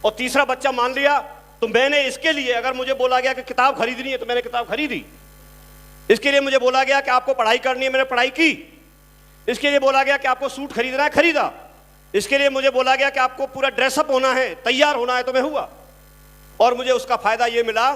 और तीसरा बच्चा मान लिया, तो मैंने इसके लिए, अगर मुझे बोला गया कि किताब खरीदनी है तो मैंने किताब खरीदी। इसके लिए मुझे बोला गया कि आपको पढ़ाई करनी है, मैंने पढ़ाई की। इसके लिए बोला गया कि आपको सूट खरीदना है, खरीदा। इसके लिए मुझे बोला गया कि आपको पूरा ड्रेसअप होना है, तैयार होना है, तो मैं हुआ। और मुझे उसका फायदा यह मिला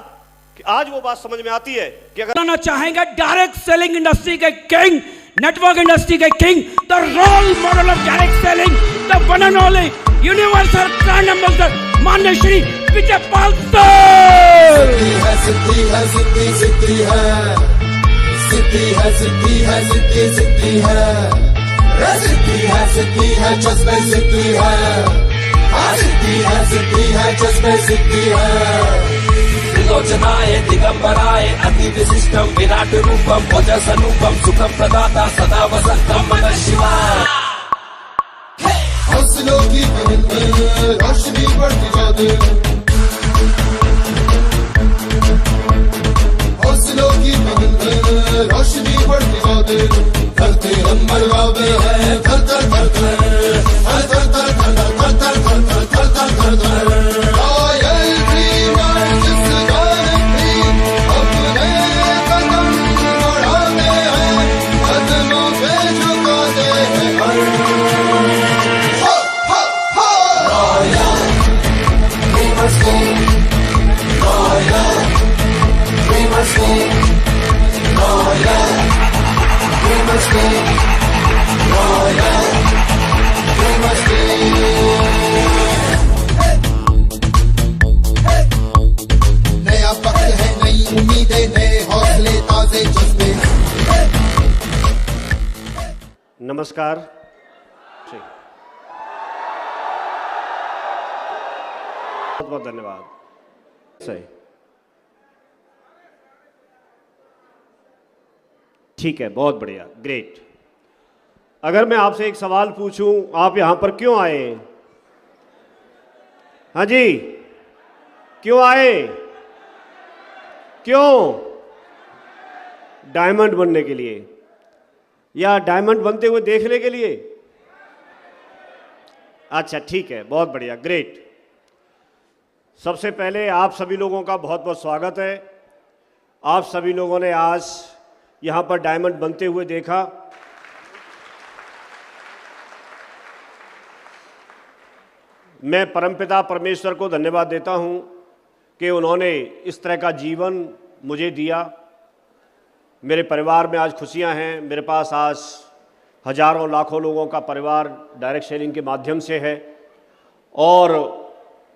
कि आज वो बात समझ में आती है कि अगर बताना चाहेंगे डायरेक्ट सेलिंग इंडस्ट्री के किंग, नेटवर्क इंडस्ट्री के king, the role model of direct selling, the one and only universal brand ambassador माननीय श्री विजय पाल सर। सिद्धि है, सिद्धि सिद्धि है, सिद्धि है, सिद्धि है, सिद्धि सिद्धि है, सिद्धि है, सिद्धि है, जज्बे सिद्धि है, सिद्धि है, सिद्धि है, जज्बे सिद्धि है। विलोचनाय दिगंबराय अति विशिष्टम विराट रूपम ओजस अनुपम सुखम प्रदाता सदा वसंतम मनः शिवाय। हौसलों की महल में रोशनी बढ़ती जाती, हौसलों की महल में रोशनी बढ़ती जाती, धरती अंबर गावे है धर धर धर धर धर धर धर धर धर धर धर धर धर धर धर। रॉयल ड्रीमर जिस जान भी अपने कदम बढ़ाते हैं, कदमों पे झुकाते हैं। रॉयल ड्रीमर्स को, रॉयल ड्रीमर्स को, रॉयल ड्रीमर्स को, रॉयल ड्रीमर्स को। नया वक्त है, नई उम्मीदें, नए हौसले, ताजे जज्बे। नमस्कार। बहुत बहुत धन्यवाद। सही, ठीक है, बहुत बढ़िया, ग्रेट। अगर मैं आपसे एक सवाल पूछूं, आप यहां पर क्यों आए? हाँ जी, क्यों आए? क्यों? डायमंड बनने के लिए या डायमंड बनते हुए देखने के लिए? अच्छा, ठीक है, बहुत बढ़िया, ग्रेट। सबसे पहले आप सभी लोगों का बहुत बहुत स्वागत है। आप सभी लोगों ने आज यहाँ पर डायमंड बनते हुए देखा। मैं परमपिता परमेश्वर को धन्यवाद देता हूँ कि उन्होंने इस तरह का जीवन मुझे दिया। मेरे परिवार में आज खुशियाँ हैं। मेरे पास आज हजारों लाखों लोगों का परिवार डायरेक्ट सेलिंग के माध्यम से है, और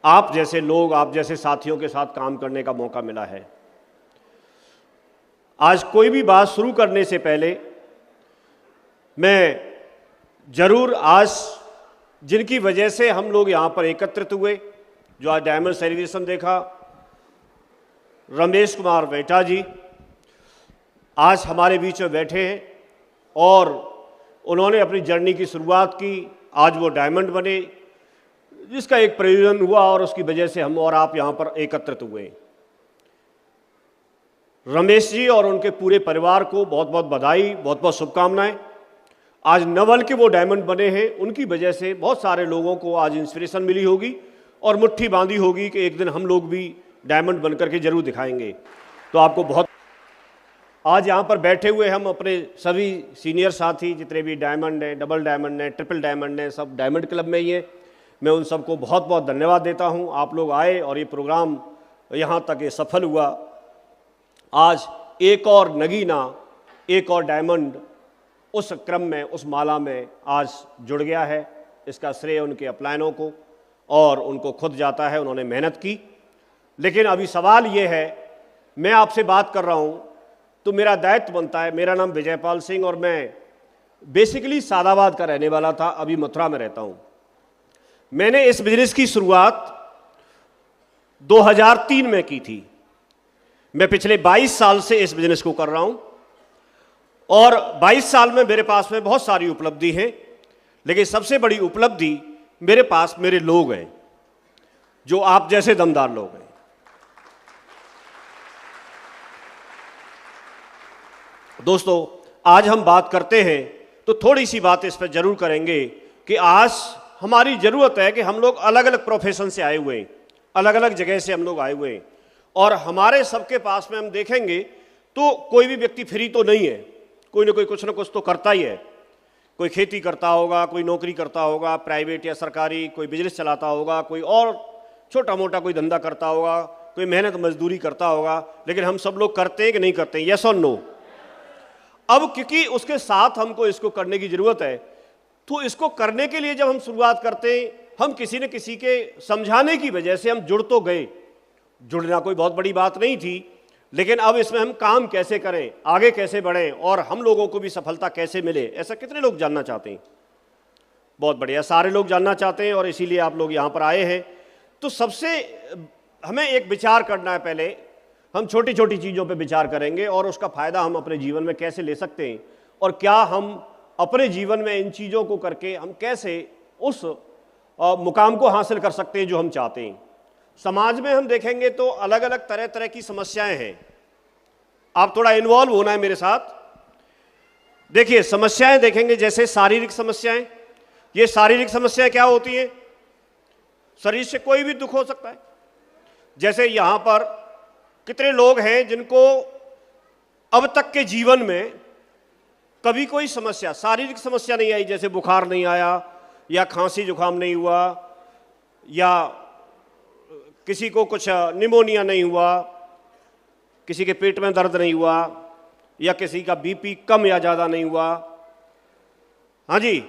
आप जैसे लोग, आप जैसे साथियों के साथ काम करने का मौका मिला है। आज कोई भी बात शुरू करने से पहले मैं जरूर आज जिनकी वजह से हम लोग यहाँ पर एकत्रित हुए, जो आज डायमंड सेलिब्रेशन देखा, रमेश कुमार वेटा जी आज हमारे बीच में बैठे हैं और उन्होंने अपनी जर्नी की शुरुआत की। आज वो डायमंड बने, जिसका एक प्रयोजन हुआ और उसकी वजह से हम और आप यहाँ पर एकत्रित हुए। रमेश जी और उनके पूरे परिवार को बहुत बहुत बधाई, बहुत बहुत शुभकामनाएं। आज नवल के वो डायमंड बने हैं, उनकी वजह से बहुत सारे लोगों को आज इंस्पिरेशन मिली होगी और मुट्ठी बांधी होगी कि एक दिन हम लोग भी डायमंड बन करके जरूर दिखाएंगे। तो आपको बहुत, आज यहाँ पर बैठे हुए हम अपने सभी सीनियर साथी जितने भी डायमंड हैं, डबल डायमंड हैं, ट्रिपल डायमंड हैं, सब डायमंड क्लब में ही हैं। मैं उन सबको बहुत बहुत धन्यवाद देता हूँ। आप लोग आए और ये प्रोग्राम यहाँ तक ये सफल हुआ। आज एक और नगीना, एक और डायमंड उस क्रम में, उस माला में आज जुड़ गया है। इसका श्रेय उनके अपलायनों को और उनको खुद जाता है, उन्होंने मेहनत की। लेकिन अभी सवाल ये है, मैं आपसे बात कर रहा हूँ तो मेरा दायित्व बनता है। मेरा नाम विजयपाल सिंह और मैं बेसिकली सादाबाद का रहने वाला था, अभी मथुरा में रहता हूँ। मैंने इस बिजनेस की शुरुआत 2003 में की थी। मैं पिछले 22 साल से इस बिजनेस को कर रहा हूं और 22 साल में मेरे पास में बहुत सारी उपलब्धि है, लेकिन सबसे बड़ी उपलब्धि मेरे पास मेरे लोग हैं, जो आप जैसे दमदार लोग हैं। दोस्तों, आज हम बात करते हैं तो थोड़ी सी बात इस पर जरूर करेंगे कि आज हमारी जरूरत है कि हम लोग अलग अलग प्रोफेशन से आए हुए हैं। अलग अलग जगह से हम लोग आए हुए हैं, और हमारे सबके पास में हम देखेंगे तो कोई भी व्यक्ति फ्री तो नहीं है, कोई ना कोई कुछ ना कुछ तो करता ही है। कोई खेती करता होगा, कोई नौकरी करता होगा प्राइवेट या सरकारी, कोई बिजनेस चलाता होगा, कोई और छोटा मोटा कोई धंधा करता होगा, कोई मेहनत मजदूरी करता होगा। लेकिन हम सब लोग करते हैं कि नहीं करते हैं? यस और नो? अब क्योंकि उसके साथ हमको इसको करने की जरूरत है, तो इसको करने के लिए जब हम शुरुआत करते हैं, हम किसी न किसी के समझाने की वजह से हम जुड़ तो गए। जुड़ना कोई बहुत बड़ी बात नहीं थी, लेकिन अब इसमें हम काम कैसे करें, आगे कैसे बढ़ें और हम लोगों को भी सफलता कैसे मिले, ऐसा कितने लोग जानना चाहते हैं? बहुत बढ़िया, सारे लोग जानना चाहते हैं और इसीलिए आप लोग यहाँ पर आए हैं। तो सबसे हमें एक विचार करना है। पहले हम छोटी छोटी चीज़ों पे विचार करेंगे और उसका फ़ायदा हम अपने जीवन में कैसे ले सकते हैं, और क्या हम अपने जीवन में इन चीज़ों को करके हम कैसे उस मुकाम को हासिल कर सकते हैं जो हम चाहते हैं। समाज में हम देखेंगे तो अलग अलग तरह तरह की समस्याएं हैं। आप थोड़ा इन्वॉल्व होना है मेरे साथ। देखिए, समस्याएं देखेंगे, जैसे शारीरिक समस्याएं। ये शारीरिक समस्याएं क्या होती हैं? शरीर से कोई भी दुख हो सकता है। जैसे यहां पर कितने लोग हैं जिनको अब तक के जीवन में कभी कोई समस्या, शारीरिक समस्या नहीं आई, जैसे बुखार नहीं आया या खांसी जुकाम नहीं हुआ या किसी को कुछ निमोनिया नहीं हुआ, किसी के पेट में दर्द नहीं हुआ या किसी का बीपी कम या ज़्यादा नहीं हुआ। हाँ जी,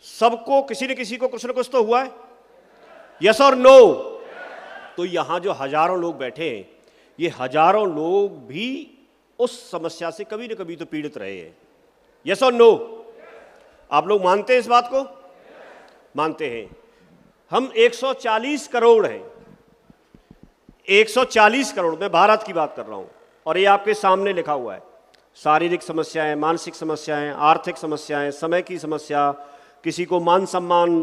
सबको किसी न किसी को कुछ न कुछ तो हुआ है। यस और नो? तो यहाँ जो हजारों लोग बैठे हैं, ये हजारों लोग भी उस समस्या से कभी न कभी तो पीड़ित रहे हैं। यस और नो? आप लोग मानते हैं इस बात को? मानते हैं। हम 140 करोड़ हैं, 140 करोड़, मैं भारत की बात कर रहा हूं, और ये आपके सामने लिखा हुआ है। शारीरिक समस्याएं, मानसिक समस्याएं, आर्थिक समस्याएं, समय की समस्या, किसी को मान सम्मान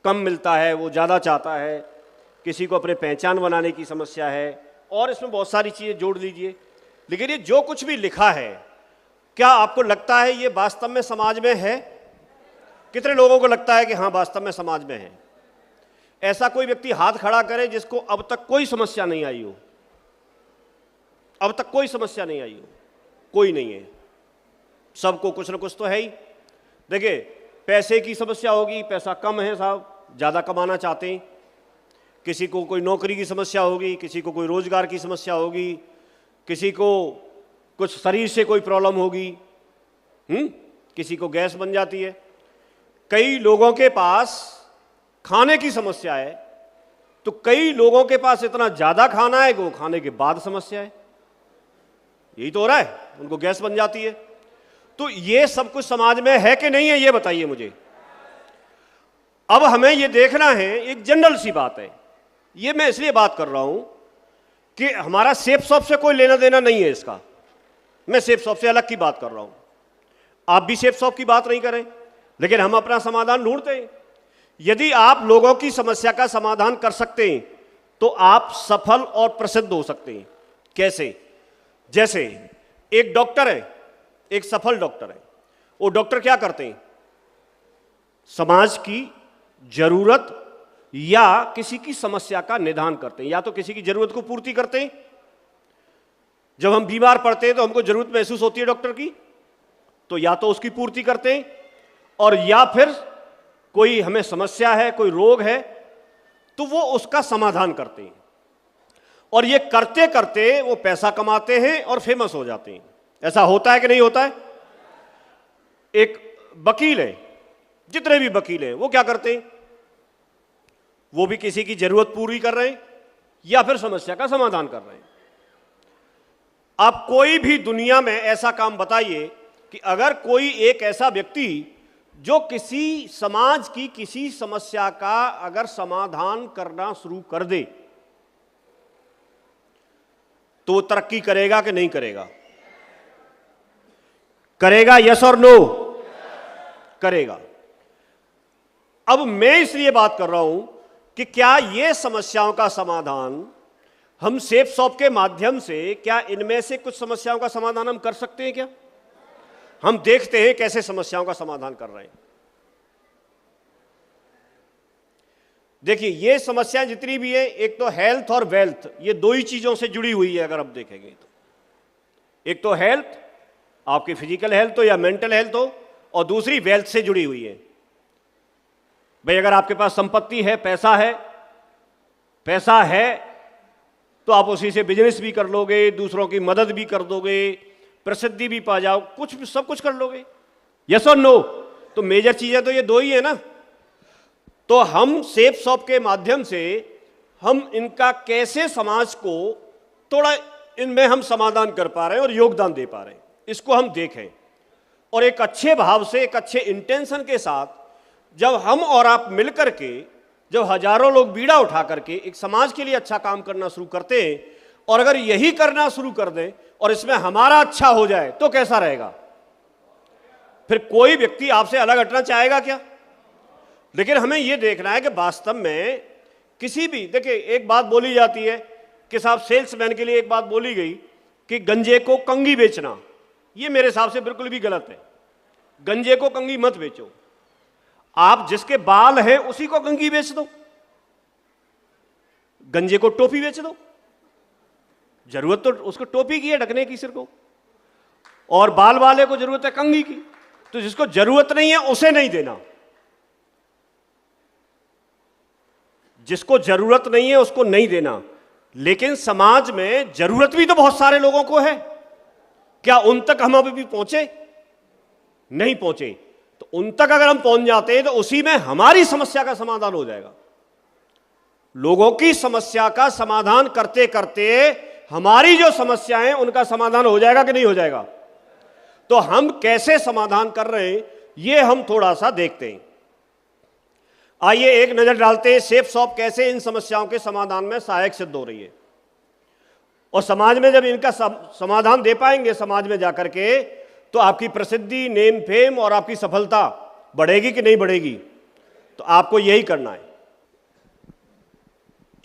कम मिलता है, वो ज़्यादा चाहता है, किसी को अपने पहचान बनाने की समस्या है, और इसमें बहुत सारी चीज़ें जोड़ लीजिए। लेकिन ये जो कुछ भी लिखा है, क्या आपको लगता है ये वास्तव में समाज में है? कितने लोगों को लगता है कि हाँ, वास्तव में समाज में है? ऐसा कोई व्यक्ति हाथ खड़ा करे जिसको अब तक कोई समस्या नहीं आई हो। अब तक कोई समस्या नहीं आई हो? कोई नहीं है। सबको कुछ ना कुछ तो है ही। देखिए, पैसे की समस्या होगी, पैसा कम है साहब, ज़्यादा कमाना चाहते हैं। किसी को कोई नौकरी की समस्या होगी, किसी को कोई रोजगार की समस्या होगी, किसी को कुछ शरीर से कोई प्रॉब्लम होगी, किसी को गैस बन जाती है। कई लोगों के पास खाने की समस्या है, तो कई लोगों के पास इतना ज़्यादा खाना है कि वो खाने के बाद समस्या है। यही तो हो रहा है, उनको गैस बन जाती है। तो ये सब कुछ समाज में है कि नहीं है, ये बताइए मुझे। अब हमें ये देखना है, एक जनरल सी बात है ये, मैं इसलिए बात कर रहा हूं कि हमारा सेफ शॉप से कोई लेना देना नहीं है इसका। मैं सेफ शॉप से अलग की बात कर रहा हूं, आप भी सेफ शॉप की बात नहीं करें, लेकिन हम अपना समाधान ढूंढते हैं। यदि आप लोगों की समस्या का समाधान कर सकते हैं तो आप सफल और प्रसिद्ध हो सकते हैं। कैसे? जैसे एक डॉक्टर है, एक सफल डॉक्टर है। वो डॉक्टर क्या करते हैं? समाज की जरूरत या किसी की समस्या का निदान करते हैं। या तो किसी की जरूरत को पूर्ति करते हैं, जब हम बीमार पड़ते हैं तो हमको जरूरत महसूस होती है डॉक्टर की, तो या तो उसकी पूर्ति करते हैं, और या फिर कोई हमें समस्या है, कोई रोग है, तो वो उसका समाधान करते हैं। और ये करते करते वो पैसा कमाते हैं और फेमस हो जाते हैं। ऐसा होता है कि नहीं होता है? एक वकील है, जितने भी वकील हैं वो क्या करते हैं? वो भी किसी की जरूरत पूरी कर रहे हैं या फिर समस्या का समाधान कर रहे हैं। आप कोई भी दुनिया में ऐसा काम बताइए कि अगर कोई एक ऐसा व्यक्ति जो किसी समाज की किसी समस्या का अगर समाधान करना शुरू कर दे तो वो तरक्की करेगा कि नहीं करेगा? करेगा? यस और नो? करेगा। अब मैं इसलिए बात कर रहा हूं कि क्या ये समस्याओं का समाधान हम सेफ शॉप के माध्यम से, क्या इनमें से कुछ समस्याओं का समाधान हम कर सकते हैं? क्या हम देखते हैं कैसे समस्याओं का समाधान कर रहे हैं। देखिए, ये समस्याएं जितनी भी है, एक तो हेल्थ और वेल्थ, ये दो ही चीजों से जुड़ी हुई है अगर आप देखेंगे तो। एक तो हेल्थ, आपकी फिजिकल हेल्थ हो या मेंटल हेल्थ हो, और दूसरी वेल्थ से जुड़ी हुई है। भाई अगर आपके पास संपत्ति है, पैसा है तो आप उसी से बिजनेस भी कर लोगे, दूसरों की मदद भी कर दोगे, प्रसिद्धि भी पा जाओ, कुछ सब कुछ कर लोगे। यस और नो? तो मेजर चीजें तो ये दो ही है ना। तो हम सेफ शॉप के माध्यम से हम इनका कैसे समाज को थोड़ा इनमें हम समाधान कर पा रहे हैं और योगदान दे पा रहे हैं, इसको हम देखें। और एक अच्छे भाव से, एक अच्छे इंटेंशन के साथ जब हम और आप मिलकर के, जब हजारों लोग बीड़ा उठा करके एक समाज के लिए अच्छा काम करना शुरू करते हैं, और अगर यही करना शुरू कर दें और इसमें हमारा अच्छा हो जाए तो कैसा रहेगा? फिर कोई व्यक्ति आपसे अलग हटना चाहेगा क्या? लेकिन हमें यह देखना है कि वास्तव में किसी भी, देखिए एक बात बोली जाती है कि साहब सेल्समैन के लिए एक बात बोली गई कि गंजे को कंघी बेचना, यह मेरे हिसाब से बिल्कुल भी गलत है। गंजे को कंघी मत बेचो, आप जिसके बाल हैं उसी को कंघी बेच दो, गंजे को टोपी बेच दो। जरूरत तो उसको टोपी की है, ढकने की सिर को, और बाल वाले को जरूरत है कंघी की। तो जिसको जरूरत नहीं है उसे नहीं देना, जिसको जरूरत नहीं है उसको नहीं देना। लेकिन समाज में जरूरत भी तो बहुत सारे लोगों को है, क्या उन तक हम अभी भी पहुंचे? नहीं पहुंचे। तो उन तक अगर हम पहुंच जाते हैं तो उसी में हमारी समस्या का समाधान हो जाएगा। लोगों की समस्या का समाधान करते करते हमारी जो समस्याएं उनका समाधान हो जाएगा कि नहीं हो जाएगा? तो हम कैसे समाधान कर रहे हैं ये हम थोड़ा सा देखते हैं। आइए एक नजर डालते हैं सेफ शॉप कैसे इन समस्याओं के समाधान में सहायक सिद्ध हो रही है। और समाज में जब इनका समाधान दे पाएंगे समाज में जाकर के, तो आपकी प्रसिद्धि, नेम फेम और आपकी सफलता बढ़ेगी कि नहीं बढ़ेगी? तो आपको यही करना है।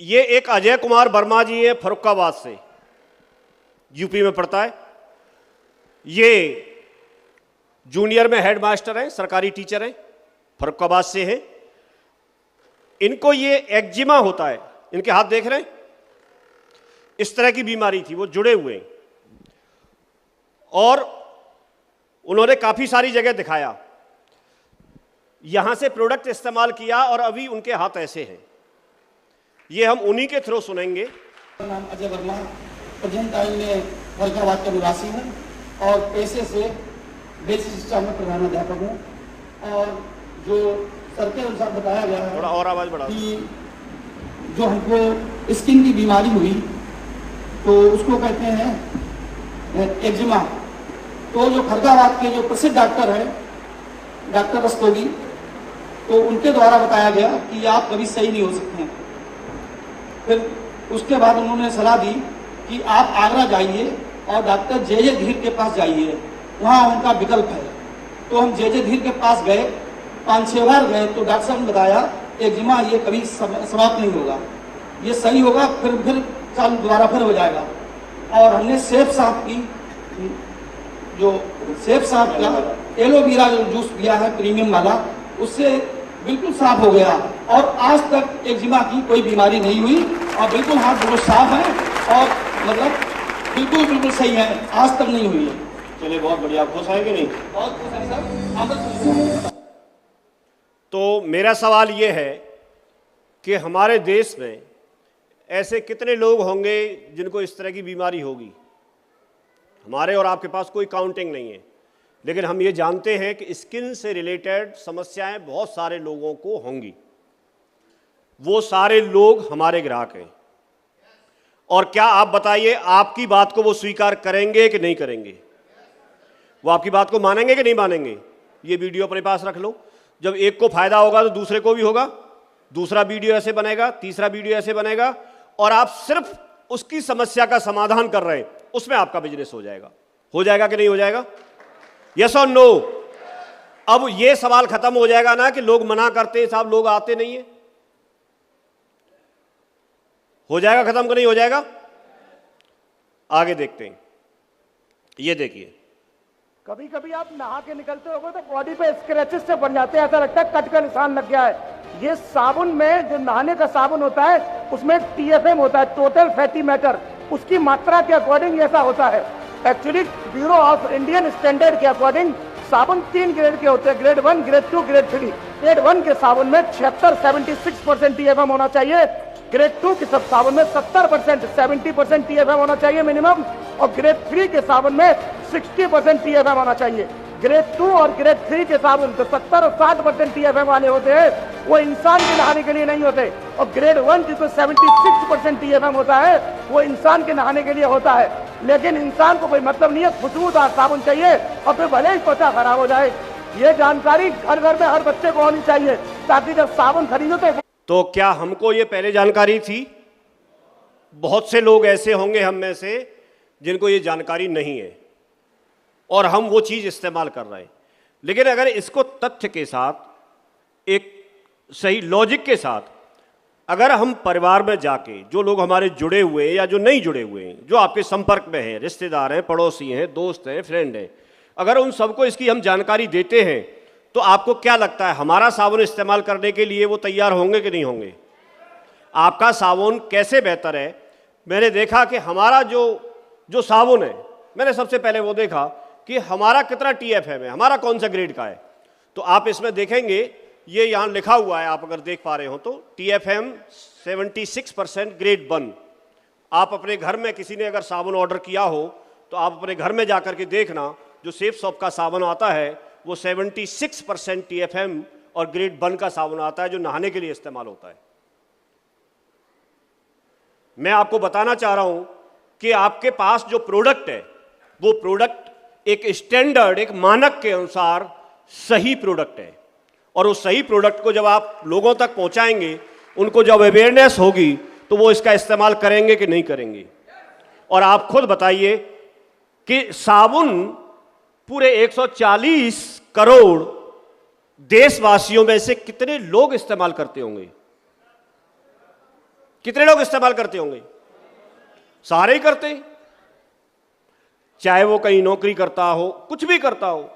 ये एक अजय कुमार वर्मा जी है, फर्रुखाबाद से, यूपी में पढ़ता है। ये जूनियर में हेड मास्टर हैं, सरकारी टीचर हैं, फर्रुखाबाद से हैं। इनको ये एक्जिमा होता है, इनके हाथ देख रहे हैं, इस तरह की बीमारी थी, वो जुड़े हुए हैं। और उन्होंने काफी सारी जगह दिखाया, यहां से प्रोडक्ट इस्तेमाल किया और अभी उनके हाथ ऐसे हैं। ये हम उन्हीं के थ्रू सुनेंगे। नाम अजय वर्मा, प्रेजेंट टाइम में फर्रुखाबाद का निवासी हूँ और पेशे से बेसिक शिक्षा में प्रधानाध्यापक हूँ। और जो सर के अनुसार बताया गया है, थोड़ा और आवाज बढ़ा, कि जो हमको स्किन की बीमारी हुई तो उसको कहते हैं एक्जिमा। तो जो फर्रुखाबाद के जो प्रसिद्ध डॉक्टर हैं, डॉक्टर रस्तोगी, तो उनके द्वारा बताया गया कि आप कभी सही नहीं हो सकते हैं। फिर उसके बाद उन्होंने सलाह दी कि आप आगरा जाइए और डॉक्टर जे धीर के पास जाइए, वहाँ उनका विकल्प है। तो हम जे धीर के पास गए, 5-6 बार गए, तो डॉक्टर साहब ने बताया एक्जिमा ये कभी समाप्त नहीं होगा, ये सही होगा, फिर चालू दोबारा फिर हो जाएगा। और हमने सेफ साहब की, जो सेफ साहब का एलोवेरा जो जूस पिया है प्रीमियम वाला, उससे बिल्कुल साफ हो गया और आज तक एक्जिमा की कोई बीमारी नहीं हुई और बिल्कुल हाथ बिल्कुल साफ है और मतलब बिल्कुल सही है, आज तक नहीं हुई है। चलिए बहुत बढ़िया, खुश है कि नहीं? बहुत खुश है सर। तो मेरा सवाल ये है कि हमारे देश में ऐसे कितने लोग होंगे जिनको इस तरह की बीमारी होगी? हमारे और आपके पास कोई काउंटिंग नहीं है, लेकिन हम ये जानते हैं कि स्किन से रिलेटेड समस्याएं बहुत सारे लोगों को होंगी। वो सारे लोग हमारे ग्राहक हैं। और क्या आप बताइए, आपकी बात को वो स्वीकार करेंगे कि नहीं करेंगे? वो आपकी बात को मानेंगे कि नहीं मानेंगे? ये वीडियो अपने पास रख लो। जब एक को फायदा होगा तो दूसरे को भी होगा, दूसरा वीडियो ऐसे बनेगा, तीसरा वीडियो ऐसे बनेगा, और आप सिर्फ उसकी समस्या का समाधान कर रहे हैं, उसमें आपका बिजनेस हो जाएगा कि नहीं हो जाएगा? यस और नो? अब ये सवाल खत्म हो जाएगा ना कि लोग मना करते हैं, साहब लोग आते नहीं है। हो जाएगा खत्म कि नहीं हो जाएगा? आगे देखते हैं। ये देखिए, कभी कभी आप नहा के निकलते होगे तो बॉडी पे स्क्रैचेस से बन जाते हैं, ऐसा लगता है कट का निशान लग गया है। ये साबुन में जो नहाने का साबुन होता है उसमें TFM होता है, टोटल फैटी मैटर, उसकी मात्रा के अकॉर्डिंग ऐसा होता है। Actually bureau of Indian standard के अकॉर्डिंग साबुन 3 ग्रेड के होते हैं, ग्रेड 1, ग्रेड 2, ग्रेड 3। ग्रेड 1 के साबुन में 76% TFM होना चाहिए, ग्रेड 2 के सब साबुन में 70% TFM होना चाहिए मिनिमम, और ग्रेड 3 के साबुन में 60% TFM होना चाहिए। ग्रेड 2 और ग्रेड 3 के साबुन तो 70 और 60% TFM वाले होते हैं, वो इंसान के नहाने के लिए नहीं होते, और ग्रेड 1 की तो 76% TFM होता है, वो इंसान के नहाने के लिए होता है। लेकिन इंसान को कोई मतलब नहीं है, खुशबूदार साबुन चाहिए और फिर भले ही त्वचा खराब हो जाए। ये जानकारी घर घर में हर बच्चे को होनी चाहिए, ताकि जब साबुन खरीदो तो क्या हमको ये पहले जानकारी थी? बहुत से लोग ऐसे होंगे हम में से जिनको ये जानकारी नहीं है और हम वो चीज इस्तेमाल कर रहे हैं। लेकिन अगर इसको तथ्य के साथ, एक सही लॉजिक के साथ, अगर हम परिवार में जाके जो लोग हमारे जुड़े हुए हैं या जो नहीं जुड़े हुए हैं, जो आपके संपर्क में हैं, रिश्तेदार हैं, पड़ोसी हैं, दोस्त हैं, फ्रेंड हैं, अगर उन सबको इसकी हम जानकारी देते हैं तो आपको क्या लगता है हमारा साबुन इस्तेमाल करने के लिए वो तैयार होंगे कि नहीं होंगे? आपका साबुन कैसे बेहतर है? मैंने देखा कि हमारा जो साबुन है, मैंने सबसे पहले वो देखा कि हमारा कितना TFM है, हमारा कौन सा ग्रेड का है। तो आप इसमें देखेंगे, ये यहाँ लिखा हुआ है, आप अगर देख पा रहे हो तो TFM 76% ग्रेड 1। आप अपने घर में किसी ने अगर साबुन ऑर्डर किया हो तो आप अपने घर में जाकर के देखना, जो सेफ सॉप का साबुन आता है वो 76% TFM और ग्रेड 1 का साबुन आता है, जो नहाने के लिए इस्तेमाल होता है। मैं आपको बताना चाह रहा हूं कि आपके पास जो प्रोडक्ट है वो प्रोडक्ट एक स्टैंडर्ड, एक मानक के अनुसार सही प्रोडक्ट है, और उस सही प्रोडक्ट को जब आप लोगों तक पहुंचाएंगे, उनको जब अवेयरनेस होगी तो वो इसका इस्तेमाल करेंगे कि नहीं करेंगे। और आप खुद बताइए कि साबुन पूरे 140 करोड़ देशवासियों में से कितने लोग इस्तेमाल करते होंगे? कितने लोग इस्तेमाल करते होंगे? सारे ही करते हैं, चाहे वो कहीं नौकरी करता हो, कुछ भी करता हो,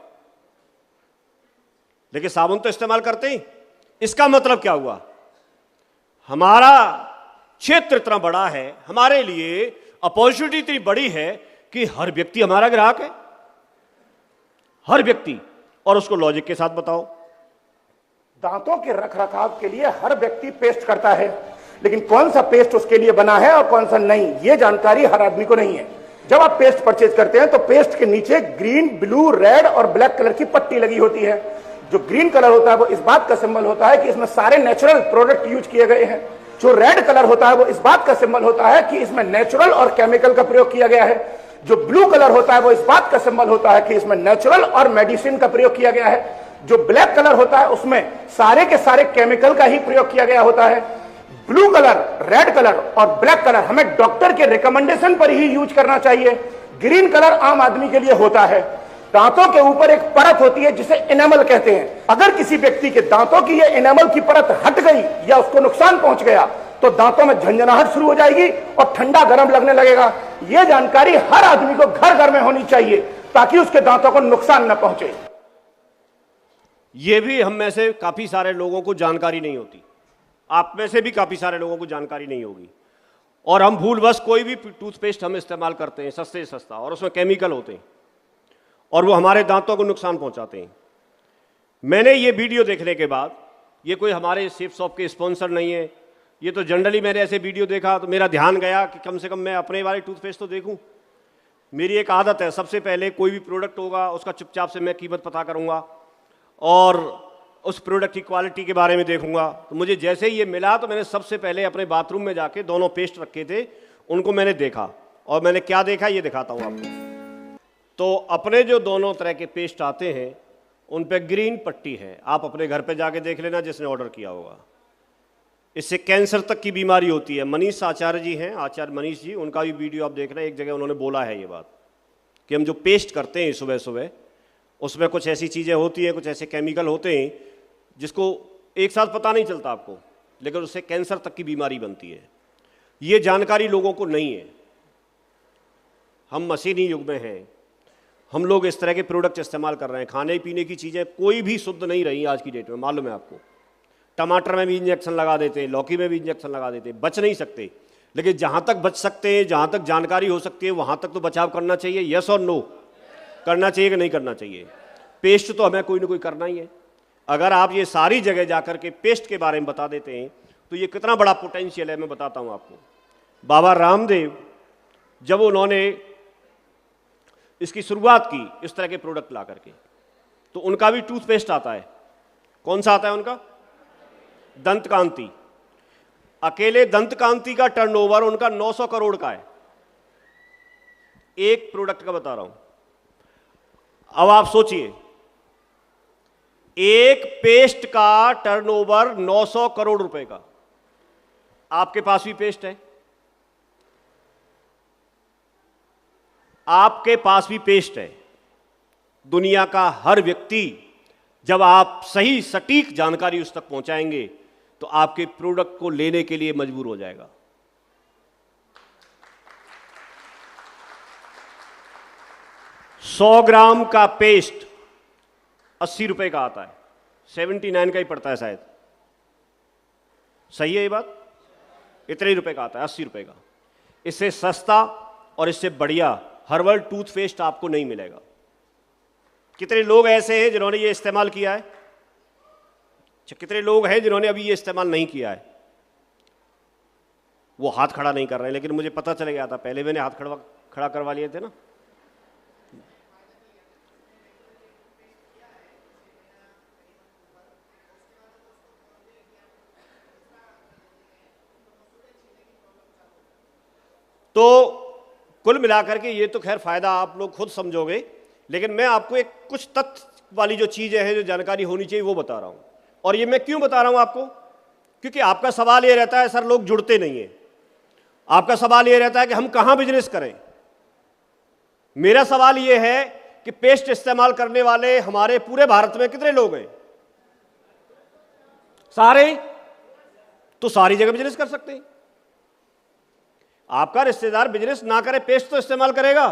लेकिन साबुन तो इस्तेमाल करते ही। इसका मतलब क्या हुआ? हमारा क्षेत्र इतना बड़ा है, हमारे लिए अपॉर्चुनिटी इतनी बड़ी है कि हर व्यक्ति हमारा ग्राहक है, हर व्यक्ति। और उसको लॉजिक के साथ बताओ। दांतों के रखरखाव के लिए हर व्यक्ति पेस्ट करता है, लेकिन कौन सा पेस्ट उसके लिए बना है और कौन सा नहीं, ये जानकारी हर आदमी को नहीं है। जब आप पेस्ट परचेज करते हैं तो पेस्ट के नीचे ग्रीन, ब्लू, रेड और ब्लैक कलर की पट्टी लगी होती है। जो ग्रीन कलर होता है वो इस बात का सिंबल होता है कि इसमें सारे नेचुरल प्रोडक्ट यूज किए गए हैं। जो रेड कलर होता है वो इस बात का सिंबल होता है कि इसमें नेचुरल और केमिकल का प्रयोग किया गया है। जो ब्लू कलर होता है वो इस बात का सिंबल होता है कि इसमें नेचुरल और मेडिसिन का प्रयोग किया गया है। जो ब्लैक कलर होता है उसमें सारे के सारे केमिकल का ही प्रयोग किया गया होता है। ब्लू कलर, रेड कलर और ब्लैक कलर हमें डॉक्टर के रिकमेंडेशन पर ही यूज करना चाहिए। ग्रीन कलर आम आदमी के लिए होता है। दांतों के ऊपर एक परत होती है जिसे एनामल कहते हैं। अगर किसी व्यक्ति के दांतों की ये एनामल की परत हट गई या उसको नुकसान पहुंच गया तो दांतों में झंझनाहट शुरू हो जाएगी और ठंडा गर्म लगने लगेगा। यह जानकारी हर आदमी को घर घर में होनी चाहिए ताकि उसके दांतों को नुकसान न पहुंचे। यह भी हम में से काफी सारे लोगों को जानकारी नहीं होती, आप में से भी काफी सारे लोगों को जानकारी नहीं होगी, और हम भूलवश कोई भी टूथपेस्ट हम इस्तेमाल करते हैं सस्ते से सस्ता, और उसमें केमिकल होते हैं और वो हमारे दांतों को नुकसान पहुंचाते हैं। मैंने ये वीडियो देखने के बाद, ये कोई हमारे सेफ शॉप के स्पॉन्सर नहीं है, ये तो जनरली मैंने ऐसे वीडियो देखा तो मेरा ध्यान गया कि कम से कम मैं अपने वाले टूथपेस्ट तो देखूं। मेरी एक आदत है, सबसे पहले कोई भी प्रोडक्ट होगा उसका चुपचाप से मैं कीमत पता करूंगा और उस प्रोडक्ट की क्वालिटी के बारे में देखूंगा। तो मुझे जैसे ही ये मिला तो मैंने सबसे पहले अपने बाथरूम में जाके दोनों पेस्ट रखे थे, उनको मैंने देखा, और मैंने क्या देखा ये दिखाता हूँ आपको। तो अपने जो दोनों तरह के पेस्ट आते हैं उन पे ग्रीन पट्टी है, आप अपने घर पे जाके देख लेना जिसने ऑर्डर किया होगा। इससे कैंसर तक की बीमारी होती है। मनीष आचार्य जी हैं, आचार्य मनीष जी, उनका भी वीडियो आप देखना, एक जगह उन्होंने बोला है ये बात कि हम जो पेस्ट करते हैं सुबह सुबह उसमें कुछ ऐसी चीज़ें होती हैं, कुछ ऐसे केमिकल होते हैं जिसको एक साथ पता नहीं चलता आपको, लेकिन उससे कैंसर तक की बीमारी बनती है। ये जानकारी लोगों को नहीं है। हम मशीनी युग में हैं, हम लोग इस तरह के प्रोडक्ट इस्तेमाल कर रहे हैं। खाने पीने की चीज़ें कोई भी शुद्ध नहीं रही आज की डेट में, मालूम है आपको। टमाटर में भी इंजेक्शन लगा देते, लौकी में भी इंजेक्शन लगा देते, बच नहीं सकते। लेकिन जहां तक बच सकते हैं, जहां तक जानकारी हो सकती है, वहां तक तो बचाव करना चाहिए। यस और नो, करना चाहिए कि नहीं करना चाहिए? पेस्ट तो हमें कोई ना कोई करना ही है। अगर आप ये सारी जगह जाकर के पेस्ट के बारे में बता देते हैं तो ये कितना बड़ा पोटेंशियल है, मैं बताता हूं आपको। बाबा रामदेव जब उन्होंने इसकी शुरुआत की इस तरह के प्रोडक्ट ला करके, तो उनका भी टूथपेस्ट आता है। कौन सा आता है उनका? दंत कांति। अकेले दंत कांति का टर्नओवर उनका 900 करोड़ का है, एक प्रोडक्ट का बता रहा हूं। अब आप सोचिए, एक पेस्ट का टर्नओवर 900 करोड़ रुपए का। आपके पास भी पेस्ट है, आपके पास भी पेस्ट है। दुनिया का हर व्यक्ति, जब आप सही सटीक जानकारी उस तक पहुंचाएंगे तो आपके प्रोडक्ट को लेने के लिए मजबूर हो जाएगा। $100 ग्राम का पेस्ट 80 रुपए का आता है, 79 का ही पड़ता है शायद। सही है ये बात? इतने ही रुपए का आता है, 80 रुपए का। इससे सस्ता और इससे बढ़िया हर्बल टूथपेस्ट आपको नहीं मिलेगा। कितने लोग ऐसे हैं जिन्होंने ये इस्तेमाल किया है? कितने लोग हैं जिन्होंने अभी ये इस्तेमाल नहीं किया है? वो हाथ खड़ा नहीं कर रहे हैं, लेकिन मुझे पता चल गया था, पहले मैंने हाथ खड़ा करवा लिए थे ना। तो कुल मिलाकर के ये तो खैर फायदा आप लोग खुद समझोगे, लेकिन मैं आपको एक कुछ तथ्य वाली जो चीजें हैं, जो जानकारी होनी चाहिए, वो बता रहा हूं। और ये मैं क्यों बता रहा हूं आपको? क्योंकि आपका सवाल ये रहता है, सर लोग जुड़ते नहीं है। आपका सवाल ये रहता है कि हम कहां बिजनेस करें। मेरा सवाल ये है कि पेस्ट इस्तेमाल करने वाले हमारे पूरे भारत में कितने लोग हैं? सारे? तो सारी जगह बिजनेस कर सकते हैं। आपका रिश्तेदार बिजनेस ना करे, पेस्ट तो इस्तेमाल करेगा,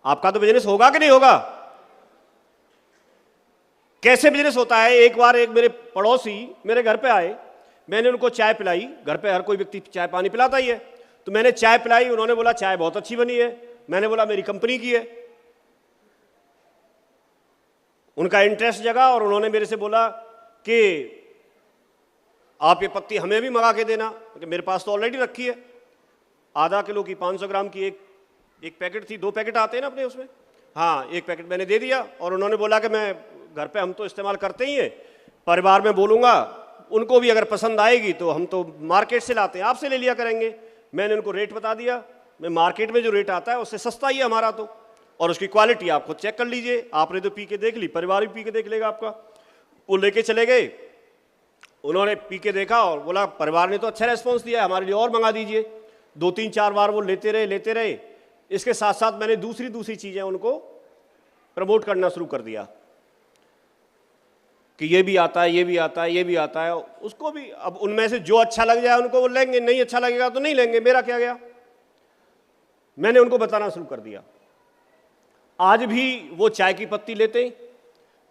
आपका तो बिजनेस होगा कि नहीं होगा? कैसे बिजनेस होता है? एक बार एक मेरे पड़ोसी मेरे घर पे आए, मैंने उनको चाय पिलाई। घर पे हर कोई व्यक्ति चाय पानी पिलाता ही है, तो मैंने चाय पिलाई। उन्होंने बोला चाय बहुत अच्छी बनी है। मैंने बोला मेरी कंपनी की है। उनका इंटरेस्ट जगा और उन्होंने मेरे से बोला कि आप ये पत्ती हमें भी मंगा के देना, क्योंकि मेरे पास तो ऑलरेडी रखी है। आधा किलो की 500 ग्राम की एक पैकेट थी, 2 पैकेट आते हैं ना अपने उसमें। हाँ, एक पैकेट मैंने दे दिया और उन्होंने बोला कि मैं घर पे हम तो इस्तेमाल करते ही हैं, परिवार में बोलूँगा, उनको भी अगर पसंद आएगी तो हम तो मार्केट से लाते हैं, आपसे ले लिया करेंगे। मैंने उनको रेट बता दिया, मैं मार्केट में जो रेट आता है उससे सस्ता ही है हमारा तो, और उसकी क्वालिटी आप खुद चेक कर लीजिए। आपने तो पी के देख ली, परिवार भी पी के देख लेगा आपका। वो लेके चले गए, उन्होंने पी के देखा और बोला परिवार ने तो अच्छा रेस्पॉन्स दिया है, हमारे लिए और मंगा दीजिए। 2-3-4 बार वो लेते रहे। इसके साथ साथ मैंने दूसरी चीजें उनको प्रमोट करना शुरू कर दिया कि ये भी आता है, ये भी आता है, ये भी आता है। उसको भी अब उनमें से जो अच्छा लग जाए उनको वो लेंगे, नहीं अच्छा लगेगा तो नहीं लेंगे, मेरा क्या गया। मैंने उनको बताना शुरू कर दिया। आज भी वो चाय की पत्ती लेते हैं।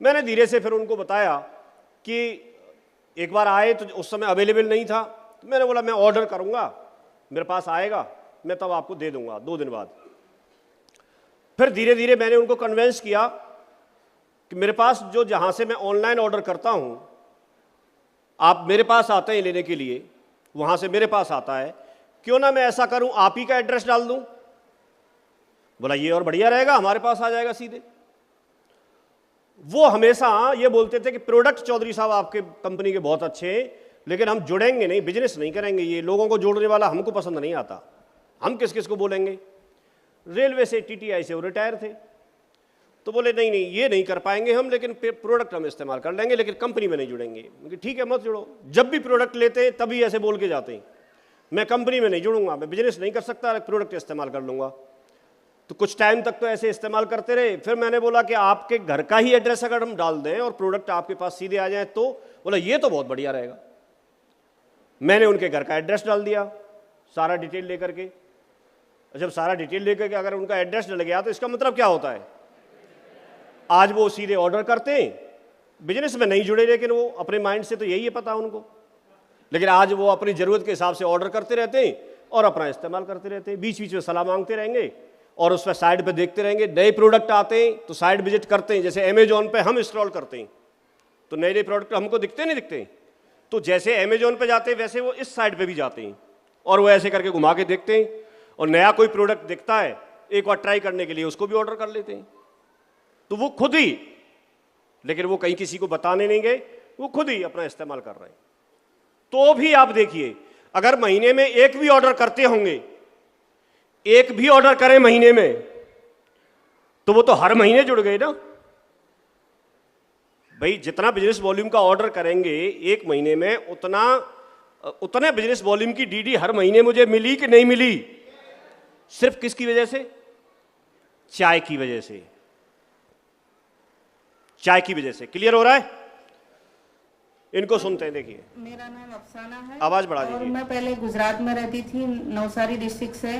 मैंने धीरे से फिर उनको बताया कि एक बार आए तो उस समय अवेलेबल नहीं था, तो मैंने बोला मैं ऑर्डर करूंगा, मेरे पास आएगा, मैं तब आपको दे दूंगा 2 दिन बाद। फिर धीरे धीरे मैंने उनको कन्विंस किया कि मेरे पास जो जहां से मैं ऑनलाइन ऑर्डर करता हूं, आप मेरे पास आते हैं लेने के लिए, वहां से मेरे पास आता है, क्यों ना मैं ऐसा करूं आप ही का एड्रेस डाल दूं। बोला ये और बढ़िया रहेगा, हमारे पास आ जाएगा सीधे। वो हमेशा ये बोलते थे कि प्रोडक्ट चौधरी साहब आपके कंपनी के बहुत अच्छे हैं, लेकिन हम जुड़ेंगे नहीं, बिजनेस नहीं करेंगे, ये लोगों को जोड़ने वाला हमको पसंद नहीं आता, हम किस किस को बोलेंगे। रेलवे से, टीटीआई से वो रिटायर थे, तो बोले नहीं नहीं ये नहीं कर पाएंगे हम, लेकिन प्रोडक्ट हम इस्तेमाल कर लेंगे, लेकिन कंपनी में नहीं जुड़ेंगे। ठीक है मत जुड़ो। जब भी प्रोडक्ट लेते हैं तभी ऐसे बोल के जाते हैं, मैं कंपनी में नहीं जुड़ूंगा, मैं बिजनेस नहीं कर सकता, प्रोडक्ट इस्तेमाल कर लूंगा। तो कुछ टाइम तक तो ऐसे इस्तेमाल करते रहे। फिर मैंने बोला कि आपके घर का ही एड्रेस अगर हम डाल दें और प्रोडक्ट आपके पास सीधे आ जाए, तो बोला ये तो बहुत बढ़िया रहेगा। मैंने उनके घर का एड्रेस डाल दिया, सारा डिटेल लेकर के। जब सारा डिटेल लेकर के अगर उनका एड्रेस डल गया तो इसका मतलब क्या होता है, आज वो सीधे ऑर्डर करते हैं बिजनेस में नहीं जुड़े, लेकिन वो अपने माइंड से तो यही है पता उनको, लेकिन आज वो अपनी ज़रूरत के हिसाब से ऑर्डर करते रहते हैं और अपना इस्तेमाल करते रहते हैं। बीच बीच में सलाह मांगते रहेंगे और उस पर साइड पे देखते रहेंगे। नए प्रोडक्ट आते हैं तो साइड विजिट करते हैं, जैसे अमेजोन पे हम इंस्टॉल करते हैं तो नए नए प्रोडक्ट हमको दिखते नहीं दिखते, तो जैसे अमेजोन पे जाते हैं वैसे वो इस साइड पे भी जाते हैं और वो ऐसे करके घुमा के देखते हैं, और नया कोई प्रोडक्ट दिखता है एक बार ट्राई करने के लिए उसको भी ऑर्डर कर लेते हैं। तो वो खुद ही, लेकिन वो कहीं किसी को बताने नहीं गए, वो खुद ही अपना इस्तेमाल कर रहे हैं। तो भी आप देखिए, अगर महीने में एक भी ऑर्डर करते होंगे, एक भी ऑर्डर करें महीने में, तो वो तो हर महीने जुड़ गए ना भाई। जितना बिजनेस वॉल्यूम का ऑर्डर करेंगे एक महीने में, उतने बिजनेस वॉल्यूम की डीडी हर महीने मुझे मिली कि नहीं मिली? सिर्फ किसकी वजह से? चाय की वजह से, चाय की वजह से। क्लियर हो रहा है? इनको सुनते हैं, देखिए। मेरा नाम अफसाना है, आवाज बढ़ा और दीजिए। मैं पहले गुजरात में रहती थी, नवसारी डिस्ट्रिक्ट से,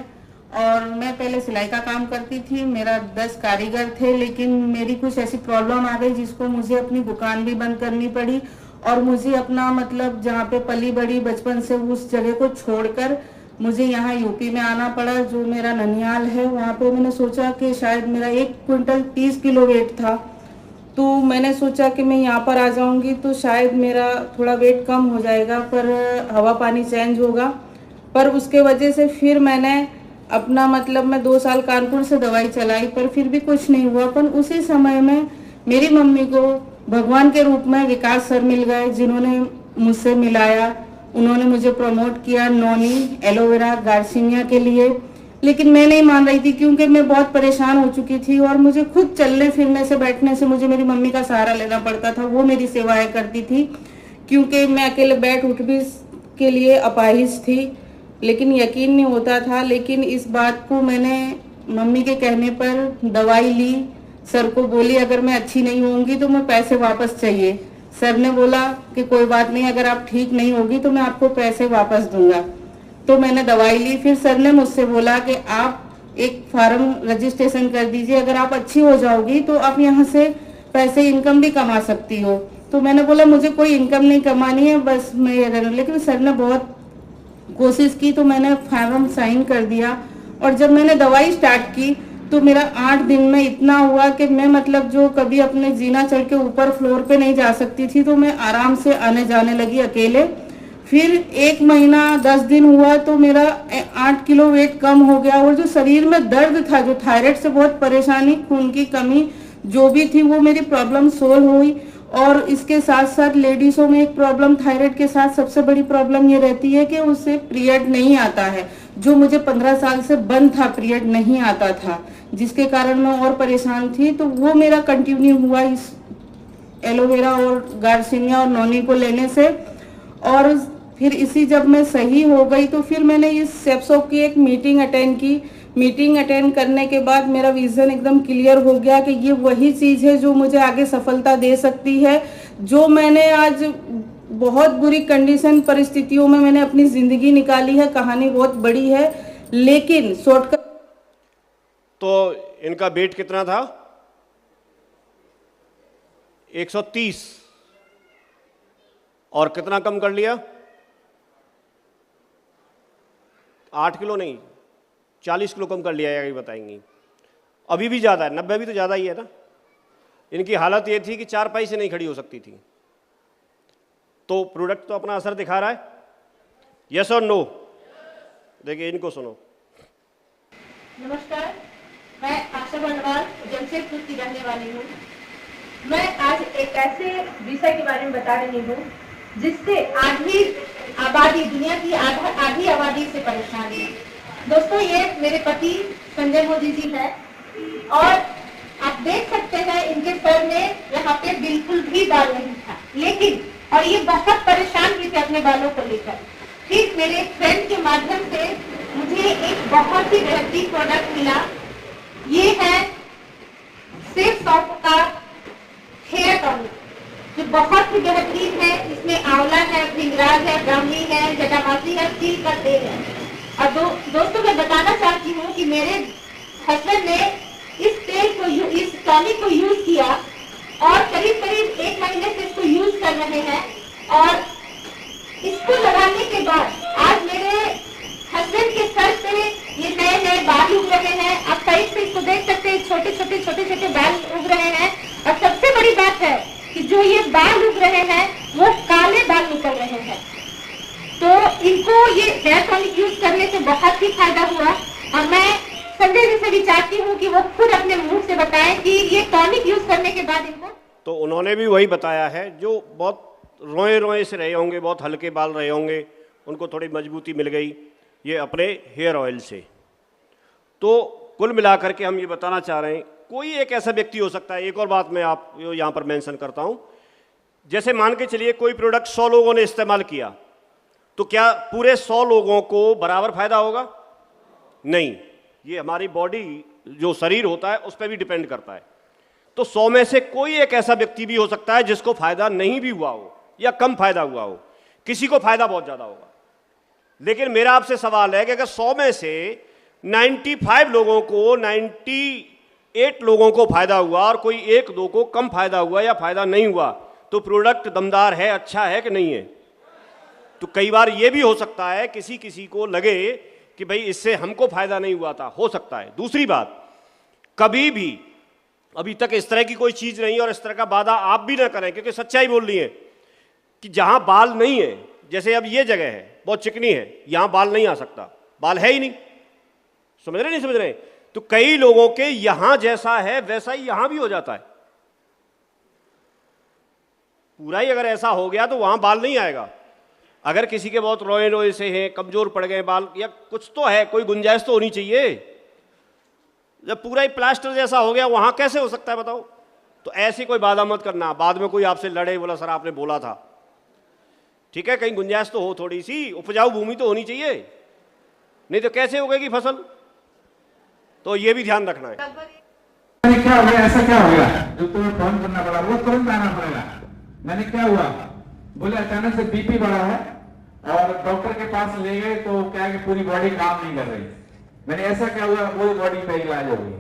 और मैं पहले सिलाई का काम करती थी। मेरा 10 कारीगर थे, लेकिन मेरी कुछ ऐसी प्रॉब्लम आ गई जिसको मुझे अपनी दुकान भी बंद करनी पड़ी, और मुझे अपना मतलब जहाँ पे पली बड़ी बचपन से उस जगह को छोड़कर मुझे यहाँ यूपी में आना पड़ा, जो मेरा ननिहाल है। वहाँ पे मैंने सोचा कि शायद मेरा 1 क्विंटल 30 किलो वेट था, तो मैंने सोचा कि मैं यहाँ पर आ जाऊंगी तो शायद मेरा थोड़ा वेट कम हो जाएगा, पर हवा पानी चेंज होगा। पर उसके वजह से फिर मैंने अपना मतलब मैं 2 साल कानपुर से दवाई चलाई, पर फिर भी कुछ नहीं हुआ। पर उसी समय में मेरी मम्मी को भगवान के रूप में विकास सर मिल गए, जिन्होंने मुझसे मिलाया। उन्होंने मुझे प्रमोट किया नोनी, एलोवेरा, गार्सिनिया के लिए, लेकिन मैं नहीं मान रही थी क्योंकि मैं बहुत परेशान हो चुकी थी और मुझे खुद चलने फिरने से, बैठने से मुझे मेरी मम्मी का सहारा लेना पड़ता था। वो मेरी सेवाएं करती थी क्योंकि मैं अकेले बैठ उठ भी के लिए अपाहिज थी, लेकिन यकीन नहीं होता था। लेकिन इस बात को मैंने मम्मी के कहने पर दवाई ली, सर को बोली अगर मैं अच्छी नहीं होंगी तो मैं पैसे वापस चाहिए। सर ने बोला कि कोई बात नहीं, अगर आप ठीक नहीं होगी तो मैं आपको पैसे वापस दूंगा। तो मैंने दवाई ली। फिर सर ने मुझसे बोला कि आप एक फार्म रजिस्ट्रेशन कर दीजिए, अगर आप अच्छी हो जाओगी तो आप यहाँ से पैसे इनकम भी कमा सकती हो। तो मैंने बोला मुझे कोई इनकम नहीं कमानी है, बस मैं ये रहना। लेकिन सर ने बहुत कोशिश की तो मैंने फार्म साइन कर दिया, और जब मैंने दवाई स्टार्ट की तो मेरा 8 दिन में इतना हुआ कि मैं मतलब जो कभी अपने जीना चढ़ के ऊपर फ्लोर पे नहीं जा सकती थी, तो मैं आराम से आने जाने लगी अकेले। फिर 1 महीना 10 दिन हुआ तो मेरा 8 किलो वेट कम हो गया, और जो शरीर में दर्द था, जो थायराइड से बहुत परेशानी, खून की कमी जो भी थी, वो मेरी प्रॉब्लम सोल्व हुई। और इसके साथ साथ लेडीजों में एक प्रॉब्लम थायराइड के साथ सबसे बड़ी प्रॉब्लम ये रहती है कि उससे पीरियड नहीं आता है, जो मुझे 15 साल से बंद था, पीरियड नहीं आता था, जिसके कारण मैं और परेशान थी। तो वो मेरा कंटिन्यू हुआ इस एलोवेरा और गार्सिनिया और नोनी को लेने से। और फिर इसी जब मैं सही हो गई तो फिर मैंने इस सेप्सो की एक मीटिंग अटेंड की। मीटिंग अटेंड करने के बाद मेरा विजन एकदम क्लियर हो गया कि ये वही चीज़ है जो मुझे आगे सफलता दे सकती है। जो मैंने आज बहुत बुरी कंडीशन परिस्थितियों में मैंने अपनी ज़िंदगी निकाली है, कहानी बहुत बड़ी है, लेकिन शॉर्टकट। तो इनका वेट कितना था? 130, और कितना कम कर लिया? 8 किलो नहीं, 40 किलो कम कर लिया है, ये बताएंगी। अभी भी ज़्यादा है, 90 भी तो ज़्यादा ही है ना। इनकी हालत ये थी कि 4 पाई से नहीं खड़ी हो सकती थी। तो प्रोडक्ट तो अपना असर दिखा रहा है, यस और नो? देखिए इनको सुनो। नमस्कार, मैं आशा बंडवाल जमशेदपुर की रहने वाली हूँ। मैं आज एक ऐसे विषय के बारे में बता रही हूँ जिससे आधी आबादी, दुनिया की आधी आबादी से परेशान है। दोस्तों, ये मेरे पति संजय मोदी जी है, और आप देख सकते हैं इनके सर में यहाँ पे बिल्कुल भी बाल नहीं था, लेकिन और ये बहुत परेशान भी थे अपने बालों को लेकर। फिर मेरे फ्रेंड के माध्यम से मुझे एक बहुत ही बेहतरीन प्रोडक्ट मिला। ये है सेफ सॉफ्ट का हेयर टॉनिक, जो बहुत ही बेहतरीन है। इसमें आंवला है, भृंगराज है, ब्राह्मी है, जटामासी है, तिल का तेल है। और दोस्तों, मैं बताना चाहती हूँ कि मेरे हस्बैंड ने इस तेल को, इस टॉनिक को यूज किया और करीब करीब 1 महीने से इसको यूज कर रहे हैं। और इसको लगाने के बाद आज मेरे हस्बैंड के सर पे ये नए नए बाल उग रहे हैं। आप साइड से इसको देख सकते हैं, छोटे छोटे बाल उग रहे हैं। और सबसे बड़ी बात है कि जो ये बाल उग रहे हैं वो काले बाल निकल रहे हैं। तो इनको ये हेयर टॉनिक यूज करने से बहुत ही फायदा हुआ। और मैं संजय जी से भी चाहती हूँ कि वो खुद अपने मुंह से बताएं कि ये टॉनिक यूज करने के बाद इनको। तो उन्होंने भी वही बताया है, जो बहुत रोए से रहे होंगे, बहुत हल्के बाल रहे होंगे, उनको थोड़ी मजबूती मिल गई ये अपने हेयर ऑयल से। तो कुल मिलाकर के हम ये बताना चाह रहे हैं, कोई एक ऐसा व्यक्ति हो सकता है। एक और बात मैं आप यहाँ पर मेंशन करता हूँ, जैसे मान के चलिए कोई प्रोडक्ट 100 लोगों ने इस्तेमाल किया, तो क्या पूरे 100 लोगों को बराबर फायदा होगा? नहीं, ये हमारी बॉडी जो शरीर होता है उस पर भी डिपेंड करता है। तो 100 में से कोई एक ऐसा व्यक्ति भी हो सकता है जिसको फायदा नहीं भी हुआ हो या कम फायदा हुआ हो, किसी को फायदा बहुत ज्यादा होगा। लेकिन मेरा आपसे सवाल है कि अगर 100 में से 95 लोगों को, 98 लोगों को फायदा हुआ और कोई 1-2 को कम फायदा हुआ या फायदा नहीं हुआ, तो प्रोडक्ट दमदार है, अच्छा है कि नहीं है? तो कई बार ये भी हो सकता है किसी को लगे कि भाई इससे हमको फायदा नहीं हुआ था, हो सकता है। दूसरी बात, कभी भी अभी तक इस तरह की कोई चीज नहीं और इस तरह का वादा आप भी ना करें, क्योंकि सच्चाई बोल रही है कि जहां बाल नहीं है, जैसे अब ये जगह है बहुत चिकनी है, यहां बाल नहीं आ सकता, बाल है ही नहीं। समझ रहे नहीं समझ रहे? तो कई लोगों के यहां जैसा है वैसा ही यहां भी हो जाता है। पूरा ही अगर ऐसा हो गया तो वहां बाल नहीं आएगा। अगर किसी के बहुत रोए से हैं, कमजोर पड़ गए बाल, या कुछ तो है, कोई गुंजाइश तो होनी चाहिए। जब पूरा ही प्लास्टर जैसा हो गया वहां कैसे हो सकता है बताओ? तो ऐसी कोई बाधा मत करना, बाद में कोई आपसे लड़े, बोला सर आपने बोला था। ठीक है, कहीं गुंजाइश तो हो, थोड़ी सी उपजाऊ भूमि तो होनी चाहिए, नहीं तो कैसे उगेगी फसल? तो ये भी ध्यान रखना है। क्या हो गया, ऐसा क्या हो गया जो तुम्हें फोन करना पड़ा, वो तुरंत आना पड़ेगा। मैंने क्या हुआ, बोले अचानक से बीपी बढ़ा है और डॉक्टर के पास ले गए तो क्या है कि पूरी बॉडी काम नहीं कर रही। मैंने ऐसा क्या हुआ, पूरी बॉडी पे इलाज हो गई।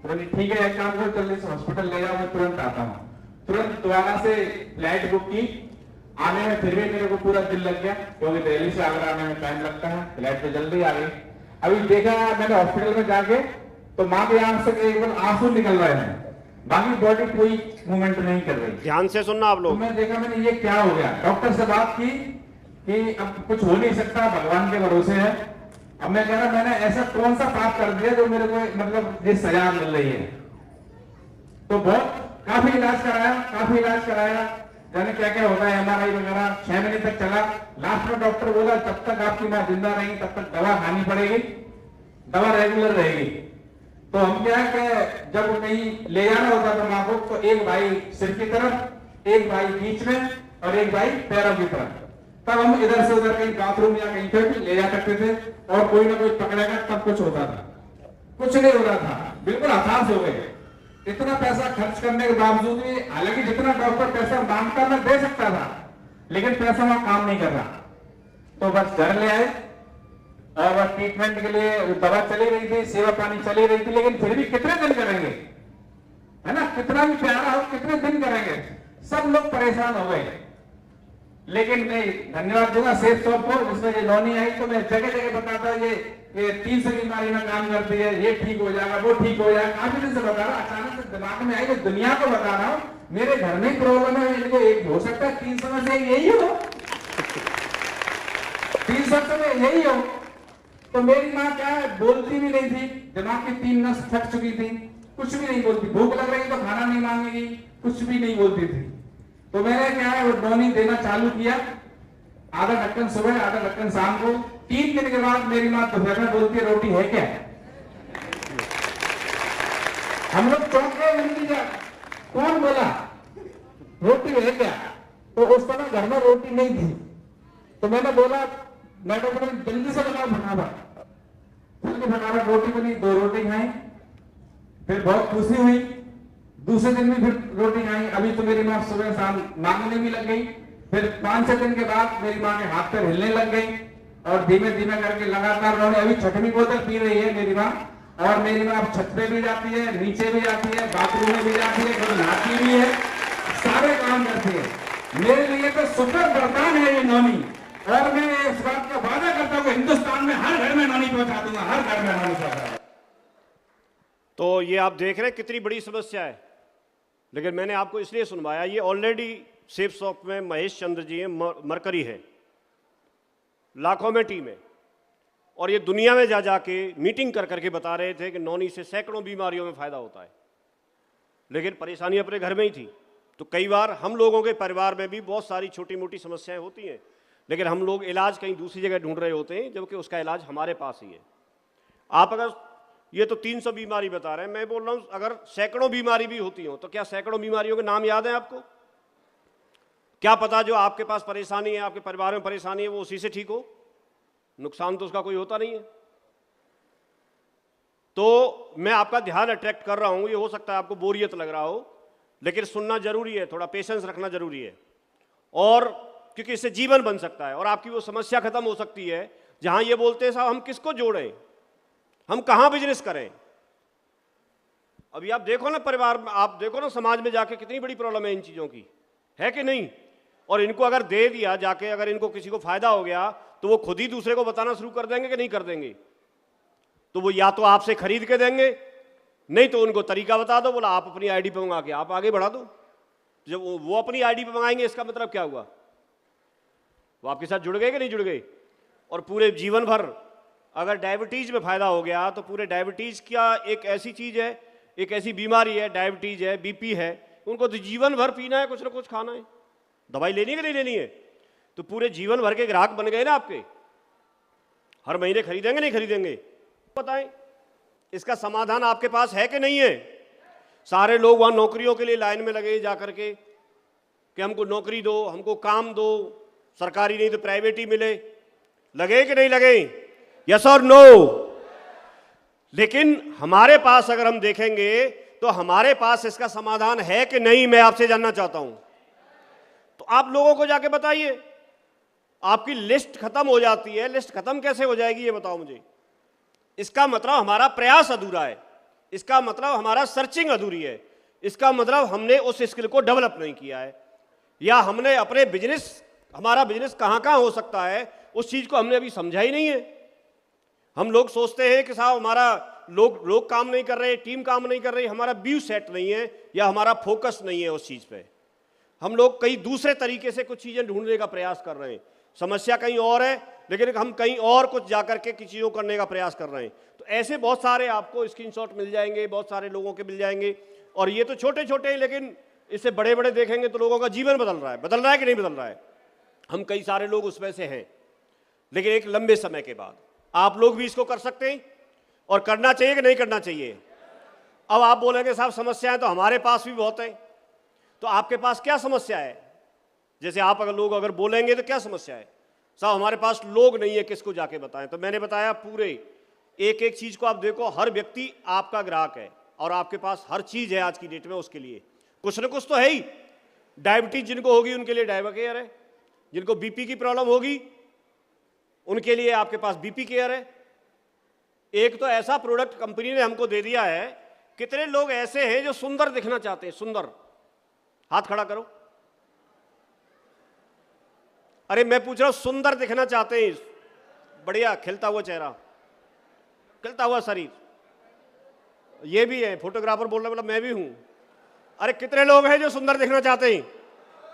तो बोली ठीक है, एक काम करो, जल्दी से हॉस्पिटल ले जाओ, मैं तुरंत आता हूँ। तुरंत दोबारा से फ्लाइट बुक की, आने में फिर भी मेरे को पूरा दिल लग गया, क्योंकि दिल्ली से आगरा आने में टाइम लगता है, फ्लाइट पे जल्दी आ गई। अभी देखा मैंने हॉस्पिटल में जाके तो माँ के आंख से केवल आंसू निकल रहे हैं, बाकी बॉडी कोई मूवमेंट नहीं कर रही। ध्यान से सुनना आप लोग। तो मैं देखा, मैंने ये क्या हो गया, डॉक्टर से बात की कि अब कुछ हो नहीं सकता, भगवान के भरोसे है। अब मैं कह रहा, मैंने ऐसा कौन सा पाप कर दिया जो मेरे को मतलब ये सजा मिल रही है? तो बहुत काफी इलाज कराया, जाने क्या क्या होता है, MRI वगैरह 6 महीने तक चला। लास्ट में डॉक्टर बोला जब तक आपकी माँ जिंदा रहेगी तब तक दवा खानी पड़ेगी, दवा रेगुलर रहेगी। तो हम क्या है कि जब कहीं ले जाना होता था माँ को, तो एक भाई सिर की तरफ, एक भाई बीच में और एक भाई पैरों की तरफ, तब हम इधर से उधर कहीं बाथरूम या कहीं पे भी ले जा सकते थे और कोई ना कोई पकड़ेगा तब कुछ होता था। कुछ नहीं हो रहा था, बिल्कुल हताश हो गए। इतना पैसा खर्च करने के बावजूद भी, हालांकि जितना डॉक्टर पैसा मांगता मैं दे सकता था, लेकिन पैसा वहां काम नहीं कर रहा। तो बस घर ले आए और ट्रीटमेंट के लिए दवा चली रही थी, सेवा पानी चली रही थी, लेकिन फिर भी कितने दिन करेंगे, है ना? कितना भी प्यारा हो, कितने दिन करेंगे? सब लोग परेशान हो गए। लेकिन मैं धन्यवाद दूंगा सेफ शॉप को, जिसमें ये नौनी आई तो मैं जगह जगह बताता, ये 300 बीमारी में काम करती है, ये ठीक हो जाएगा, वो ठीक हो जाएगा, काफी दिन से बता रहा। अचानक से दिमाग में आई तो दुनिया को बता रहा हूँ, मेरे घर में प्रॉब्लम है, इनको एक हो सकता है 300 में से यही हो, 300 में यही हो। तो मेरी माँ क्या है, बोलती भी नहीं थी, दिमाग की 3 नस फट चुकी थी, कुछ भी नहीं बोलती, भूख लग रही तो खाना नहीं मांगेगी, कुछ भी नहीं बोलती थी। तो मैंने क्या है वो डोनी देना चालू किया, आधा ढक्कन सुबह, आधा ढक्कन शाम को। 3 दिन के बाद मेरी माँ दोपहर में बोलती है रोटी है क्या? हम लोग चौंक गए, कौन बोला रोटी है क्या? तो उस समय घर में रोटी नहीं थी। तो मैंने बोला मैडम जल्दी से बनाओ फटाफट, जल्दी फटाफट रोटी बनी, 2 रोटी खाई, फिर बहुत खुशी हुई। दूसरे दिन भी फिर रोटी खाई। अभी तो मेरी माँ सुबह शाम मांगने भी लग गई। फिर 5-6 दिन के बाद मेरी माँ के हाथ पैर हिलने लग गई और धीमे धीमे करके लगातार रोने। अभी 6वीं बोतल पी रही है मेरी माँ, और मेरी माँ छत पे भी जाती है, नीचे भी जाती है, बाथरूम में भी जाती है, कभी नहाती भी है। सारे काम करती है। मेरे लिए तो सुपर वरदान है ये नौनी, और मैं इस बात का वादा करता हूँ हिंदुस्तान में हर घर में नौनी पहुंचा दूंगा, हर घर में नौनी पहुंचा दूंगा। तो ये आप देख रहे हैं कितनी बड़ी समस्या है, लेकिन मैंने आपको इसलिए सुनवाया, ये ऑलरेडी सेफ शॉप में महेश चंद्र जी हैं, मरकरी है, लाखों में टीम है, और ये दुनिया में जा जाके मीटिंग कर करके बता रहे थे कि नौनी से सैकड़ों बीमारियों में फायदा होता है, लेकिन परेशानी अपने घर में ही थी। तो कई बार हम लोगों के परिवार में भी बहुत सारी छोटी मोटी समस्याएं होती हैं, लेकिन हम लोग इलाज कहीं दूसरी जगह ढूंढ रहे होते हैं, जबकि उसका इलाज हमारे पास ही है। आप अगर ये तो 300 बीमारी बता रहे हैं, मैं बोल रहा हूं अगर सैकड़ों बीमारी भी होती हो तो क्या सैकड़ों बीमारियों के नाम याद हैं आपको? क्या पता जो आपके पास परेशानी है, आपके परिवार में परेशानी है, वो उसी से ठीक हो? नुकसान तो उसका कोई होता नहीं है। तो मैं आपका ध्यान अट्रैक्ट कर रहा हूं, ये हो सकता है आपको बोरियत लग रहा हो, लेकिन सुनना जरूरी है, थोड़ा पेशेंस रखना जरूरी है, और क्योंकि इससे जीवन बन सकता है और आपकी वो समस्या खत्म हो सकती है जहां ये बोलते हैं साहब हम किसको जोड़ें, हम कहां बिजनेस करें। अभी आप देखो ना परिवार में, आप देखो ना समाज में जाके कितनी बड़ी प्रॉब्लम है इन चीजों की, है कि नहीं? और इनको अगर दे दिया जाके, अगर इनको किसी को फायदा हो गया तो वो खुद ही दूसरे को बताना शुरू कर देंगे कि नहीं कर देंगे? तो वो या तो आपसे खरीद के देंगे, नहीं तो उनको तरीका बता दो, बोला आप अपनी आईडी पे मंगा के आप आगे बढ़ा दो। जब वो अपनी आईडी पे मंगाएंगे इसका मतलब क्या हुआ? वो आपके साथ जुड़ गए कि नहीं जुड़ गए? और पूरे जीवन भर अगर डायबिटीज में फायदा हो गया तो पूरे डायबिटीज क्या एक ऐसी चीज है, एक ऐसी बीमारी है, डायबिटीज है, बीपी है, उनको तो जीवन भर पीना है, कुछ ना कुछ खाना है, दवाई लेनी है कि नहीं लेनी है? तो पूरे जीवन भर के ग्राहक बन गए ना आपके, हर महीने खरीदेंगे नहीं खरीदेंगे? बताएं इसका समाधान आपके पास है कि नहीं है? सारे लोग वहां नौकरियों के लिए लाइन में लगे जा करके कि हमको नौकरी दो, हमको काम दो, सरकारी नहीं तो प्राइवेट ही मिले, लगे कि नहीं लगे? यस और नो? लेकिन हमारे पास अगर हम देखेंगे तो हमारे पास इसका समाधान है कि नहीं, मैं आपसे जानना चाहता हूं। तो आप लोगों को जाके बताइए। आपकी लिस्ट खत्म हो जाती है, लिस्ट खत्म कैसे हो जाएगी ये बताओ मुझे। इसका मतलब हमारा प्रयास अधूरा है, इसका मतलब हमारा सर्चिंग अधूरी है, इसका मतलब हमने उस स्किल को डेवलप नहीं किया है, या हमने अपने बिजनेस, हमारा बिजनेस कहां कहां हो सकता है उस चीज को हमने अभी समझा ही नहीं है। हम लोग सोचते हैं कि साहब हमारा लोग काम नहीं कर रहे, टीम काम नहीं कर रही, हमारा व्यू सेट नहीं है या हमारा फोकस नहीं है उस चीज पे। हम लोग कई दूसरे तरीके से कुछ चीजें ढूंढने का प्रयास कर रहे हैं, समस्या कहीं और है लेकिन हम कहीं और कुछ जाकर के किसी चीज़ों करने का प्रयास कर रहे हैं। तो ऐसे बहुत सारे आपको स्क्रीनशॉट मिल जाएंगे, बहुत सारे लोगों के मिल जाएंगे, और ये तो छोटे छोटे हैं, लेकिन इससे बड़े बड़े देखेंगे तो लोगों का जीवन बदल रहा है कि नहीं बदल रहा है? हम कई सारे लोग उसमें से हैं, लेकिन एक लंबे समय के बाद आप लोग भी इसको कर सकते हैं, और करना चाहिए कि नहीं करना चाहिए? अब आप बोलेंगे साहब समस्याएं तो हमारे पास भी बहुत है, तो आपके पास क्या समस्या है? जैसे आप अगर बोलेंगे तो क्या समस्या है? साहब हमारे पास लोग नहीं है, किसको जाके बताएं? तो मैंने बताया पूरे एक एक चीज को आप देखो, हर व्यक्ति आपका ग्राहक है और आपके पास हर चीज है आज की डेट में उसके लिए, कुछ ना कुछ तो है ही। डायबिटीज जिनको होगी उनके लिए डायबा केयर है, जिनको बीपी की प्रॉब्लम होगी उनके लिए आपके पास बीपी केयर है। एक तो ऐसा प्रोडक्ट कंपनी ने हमको दे दिया है। कितने लोग ऐसे हैं जो सुंदर दिखना चाहते हैं? सुंदर, हाथ खड़ा करो। अरे मैं पूछ रहा हूं, सुंदर दिखना चाहते हैं, बढ़िया खिलता हुआ चेहरा, खिलता हुआ शरीर, ये भी है। फोटोग्राफर बोल रहा मतलब मैं भी हूं। अरे कितने लोग हैं जो सुंदर दिखना चाहते हैं?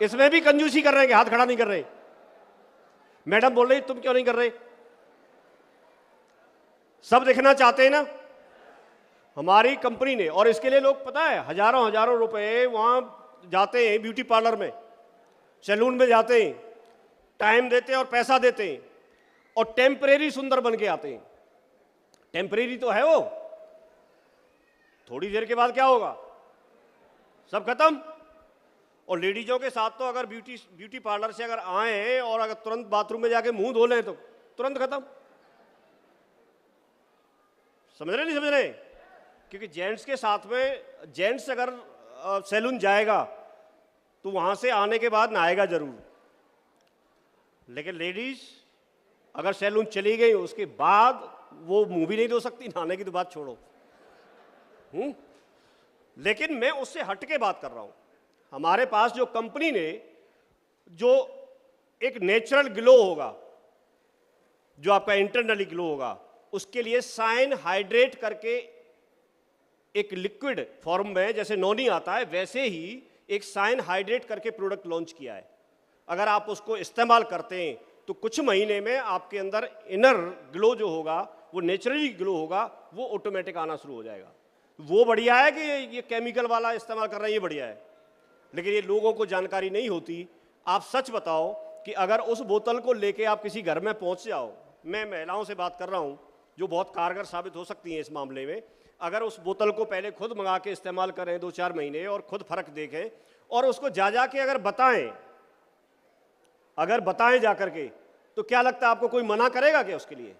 इसमें भी कंजूसी कर रहे हैं, हाथ खड़ा नहीं कर रहे। मैडम बोल रही तुम क्यों नहीं कर रहे? सब दिखना चाहते हैं ना हमारी कंपनी ने, और इसके लिए लोग पता है हजारों हजारों रुपए वहां जाते हैं, ब्यूटी पार्लर में, सैलून में जाते हैं, टाइम देते हैं और पैसा देते हैं, और टेम्परेरी सुंदर बन के आते हैं। टेम्परेरी तो है वो, थोड़ी देर के बाद क्या होगा? सब खत्म। और लेडीजों के साथ तो अगर ब्यूटी पार्लर से अगर आए और अगर तुरंत बाथरूम में जाके मुंह धो लें तो तुरंत खत्म। समझ रहे नहीं समझ रहे? क्योंकि जेंट्स के साथ में, जेंट्स अगर सैलून जाएगा तो वहां से आने के बाद नहाएगा जरूर, लेकिन लेडीज अगर सैलून चली गई उसके बाद वो मुंह भी नहीं धो सकती, नहाने की तो बात छोड़ो। लेकिन मैं उससे हट के बात कर रहा हूं। हमारे पास जो कंपनी ने जो एक नेचुरल ग्लो होगा, जो आपका इंटरनली ग्लो होगा, उसके लिए साइन हाइड्रेट करके एक लिक्विड फॉर्म में जैसे नॉनी आता है वैसे ही एक साइन हाइड्रेट करके प्रोडक्ट लॉन्च किया है। अगर आप उसको इस्तेमाल करते हैं तो कुछ महीने में आपके अंदर इनर ग्लो जो होगा, वो नेचुरली ग्लो होगा, वो ऑटोमेटिक आना शुरू हो जाएगा। वो बढ़िया है कि ये केमिकल वाला इस्तेमाल कर रहे हैं, ये बढ़िया है, लेकिन ये लोगों को जानकारी नहीं होती। आप सच बताओ कि अगर उस बोतल को लेके आप किसी घर में पहुंच जाओ, मैं महिलाओं से बात कर रहा हूं जो बहुत कारगर साबित हो सकती हैं इस मामले में, अगर उस बोतल को पहले खुद मंगा के इस्तेमाल करें 2-4 महीने और खुद फर्क देखें और उसको जा के अगर बताएं जा करके, तो क्या लगता है आपको कोई मना करेगा क्या उसके लिए?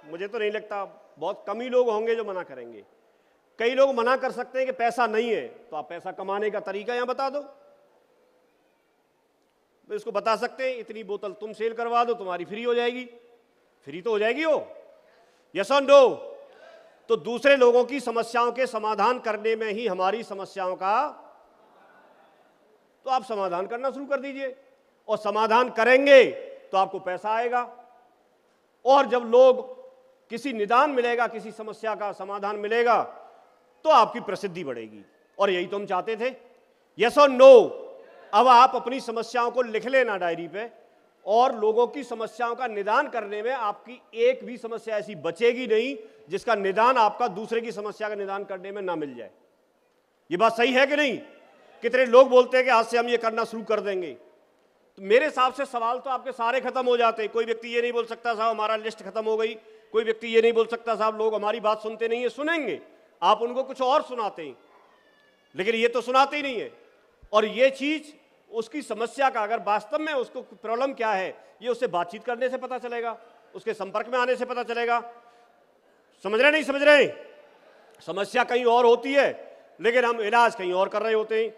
मुझे तो नहीं लगता, बहुत कम ही लोग होंगे जो मना करेंगे। कई लोग मना कर सकते हैं कि पैसा नहीं है, तो आप पैसा कमाने का तरीका यहां बता दो। तो इसको बता सकते हैं इतनी बोतल तुम सेल करवा दो, तुम्हारी फ्री हो जाएगी। फ्री तो हो जाएगी हो, यस और नो? तो दूसरे लोगों की समस्याओं के समाधान करने में ही हमारी समस्याओं का, तो आप समाधान करना शुरू कर दीजिए, और समाधान करेंगे तो आपको पैसा आएगा। और जब लोग किसी निदान मिलेगा, किसी समस्या का समाधान मिलेगा, तो आपकी प्रसिद्धि बढ़ेगी। और यही तो हम चाहते थे, यस और नो? अब आप अपनी समस्याओं को लिख लेना डायरी पे, और लोगों की समस्याओं का निदान करने में आपकी एक भी समस्या ऐसी बचेगी नहीं जिसका निदान आपका दूसरे की समस्या का निदान करने में ना मिल जाए। ये बात सही है कि नहीं? कितने लोग बोलते हैं कि आज से हम ये करना शुरू कर देंगे, तो मेरे हिसाब से सवाल तो आपके सारे खत्म हो जाते हैं। कोई व्यक्ति ये नहीं बोल सकता साहब हमारा लिस्ट खत्म हो गई, कोई व्यक्ति ये नहीं बोल सकता साहब लोग हमारी बात सुनते नहीं है। सुनेंगे, आप उनको कुछ और सुनाते हैं, लेकिन ये तो सुनाते ही नहीं है। और ये चीज उसकी समस्या का, अगर वास्तव में उसको प्रॉब्लम क्या है, ये उससे बातचीत करने से पता चलेगा, उसके संपर्क में आने से पता चलेगा। समझ रहे नहीं समझ रहे? समस्या कहीं और होती है, लेकिन हम इलाज कहीं और कर रहे होते हैं।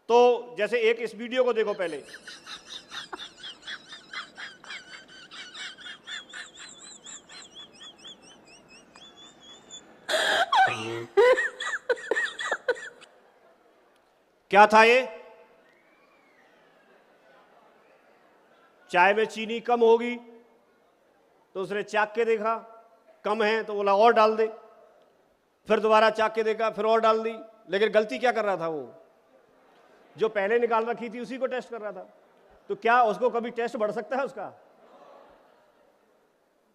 तो जैसे एक इस वीडियो को देखो पहले, क्या था ये? चाय में चीनी कम होगी, तो उसने चाक के देखा, कम है तो बोला और डाल दे। फिर दोबारा चाक के देखा, फिर और डाल दी। लेकिन गलती क्या कर रहा था? वो जो पहले निकाल रखी थी उसी को टेस्ट कर रहा था। तो क्या उसको कभी टेस्ट बढ़ सकता है उसका?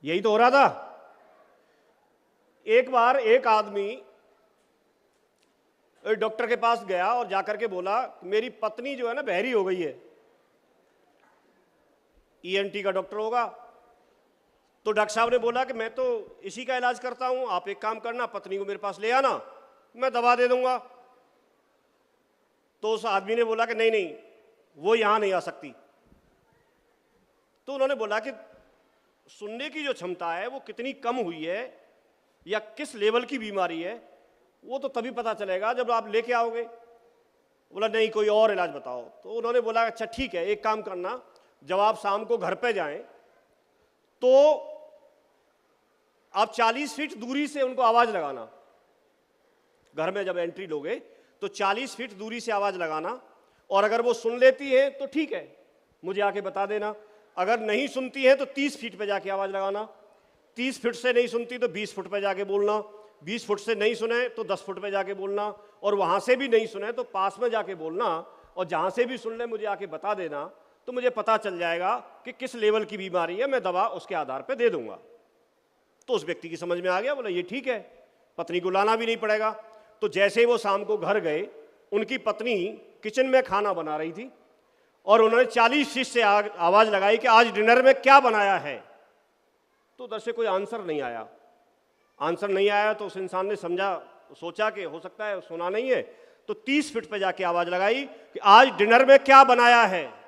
यही तो हो रहा था। एक बार एक आदमी डॉक्टर के पास गया और जाकर के बोला मेरी पत्नी जो है ना बहरी हो गई है। ईएनटी का डॉक्टर होगा। तो डॉक्टर साहब ने बोला कि मैं तो इसी का इलाज करता हूं, आप एक काम करना, पत्नी को मेरे पास ले आना, मैं दवा दे दूंगा। तो उस आदमी ने बोला कि नहीं नहीं, वो यहां नहीं आ सकती। तो उन्होंने बोला कि सुनने की जो क्षमता है वो कितनी कम हुई है या किस लेवल की बीमारी है, वो तो तभी पता चलेगा जब आप लेके आओगे। बोला नहीं, कोई और इलाज बताओ। तो उन्होंने बोला अच्छा ठीक है, एक काम करना, जब आप शाम को घर पे जाएं तो आप 40 फीट दूरी से उनको आवाज लगाना। घर में जब एंट्री लोगे तो 40 फीट दूरी से आवाज लगाना, और अगर वो सुन लेती है तो ठीक है, मुझे आके बता देना। अगर नहीं सुनती है तो 30 फीट पे जाके आवाज लगाना। 30 फीट से नहीं सुनती तो 20 फुट पे जाके बोलना। 20 फुट से नहीं सुने तो 10 फुट पे जाके बोलना, और वहां से भी नहीं सुने तो पास में जाके बोलना, और जहां से भी सुन ले मुझे आके बता देना। तो मुझे पता चल जाएगा कि किस लेवल की बीमारी है, मैं दवा उसके आधार पे दे दूंगा। तो उस व्यक्ति की समझ में आ गया, बोला ये ठीक है, पत्नी को लाना भी नहीं पड़ेगा। तो जैसे ही वो शाम को घर गए, उनकी पत्नी किचन में खाना बना रही थी, और उन्होंने 40 फीट से आवाज लगाई कि आज डिनर में क्या बनाया है। तो उधर से कोई आंसर नहीं आया। आंसर नहीं आया तो उस इंसान ने सोचा कि हो सकता है सुना नहीं है। तो 30 फीट पे जाके आवाज लगाई कि आज डिनर में क्या बनाया है।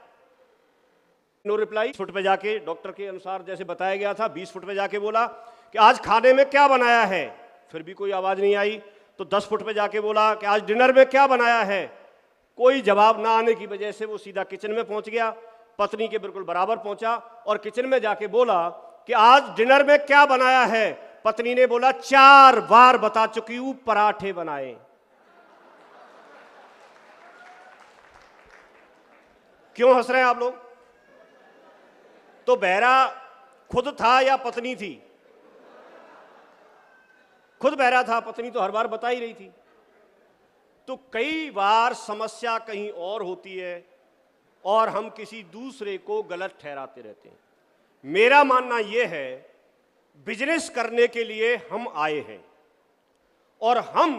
No reply. फुट पे जाके डॉक्टर के अनुसार जैसे बताया गया था 20 फुट पे जाके बोला कि आज खाने में क्या बनाया है। फिर भी कोई आवाज नहीं आई। तो 10 फुट पे जाके बोला कि आज डिनर में क्या बनाया है। कोई जवाब ना आने की वजह से वो सीधा किचन में पहुंच गया, पत्नी के बिल्कुल बराबर पहुंचा, और किचन में जाके बोला कि आज डिनर में क्या बनाया है। पत्नी ने बोला 4 बार बता चुकी हूं, पराठे बनाए। क्यों हंस रहे हैं आप लोग? तो बहरा खुद था या पत्नी थी? खुद बहरा था, पत्नी तो हर बार बता ही रही थी। तो कई बार समस्या कहीं और होती है और हम किसी दूसरे को गलत ठहराते रहते हैं। मेरा मानना यह है, बिजनेस करने के लिए हम आए हैं और हम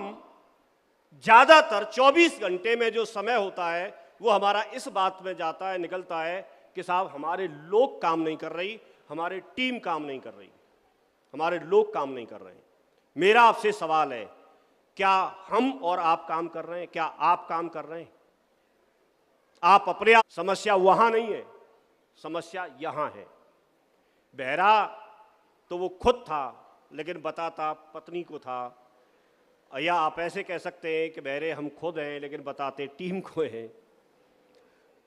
ज्यादातर 24 घंटे में जो समय होता है वो हमारा इस बात में जाता है, निकलता है कि साहब हमारे लोग काम नहीं कर रही, हमारी टीम काम नहीं कर रही, हमारे लोग काम नहीं कर रहे हैं। मेरा आपसे सवाल है, क्या हम और आप काम कर रहे हैं? क्या आप काम कर रहे हैं? आप अपने आप, समस्या वहां नहीं है, समस्या यहां है। बहरा तो वो खुद था लेकिन बताता पत्नी को था, या आप ऐसे कह सकते हैं कि बहरे हम खुद हैं लेकिन बताते टीम को हैं।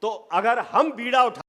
तो अगर हम बीड़ा उठा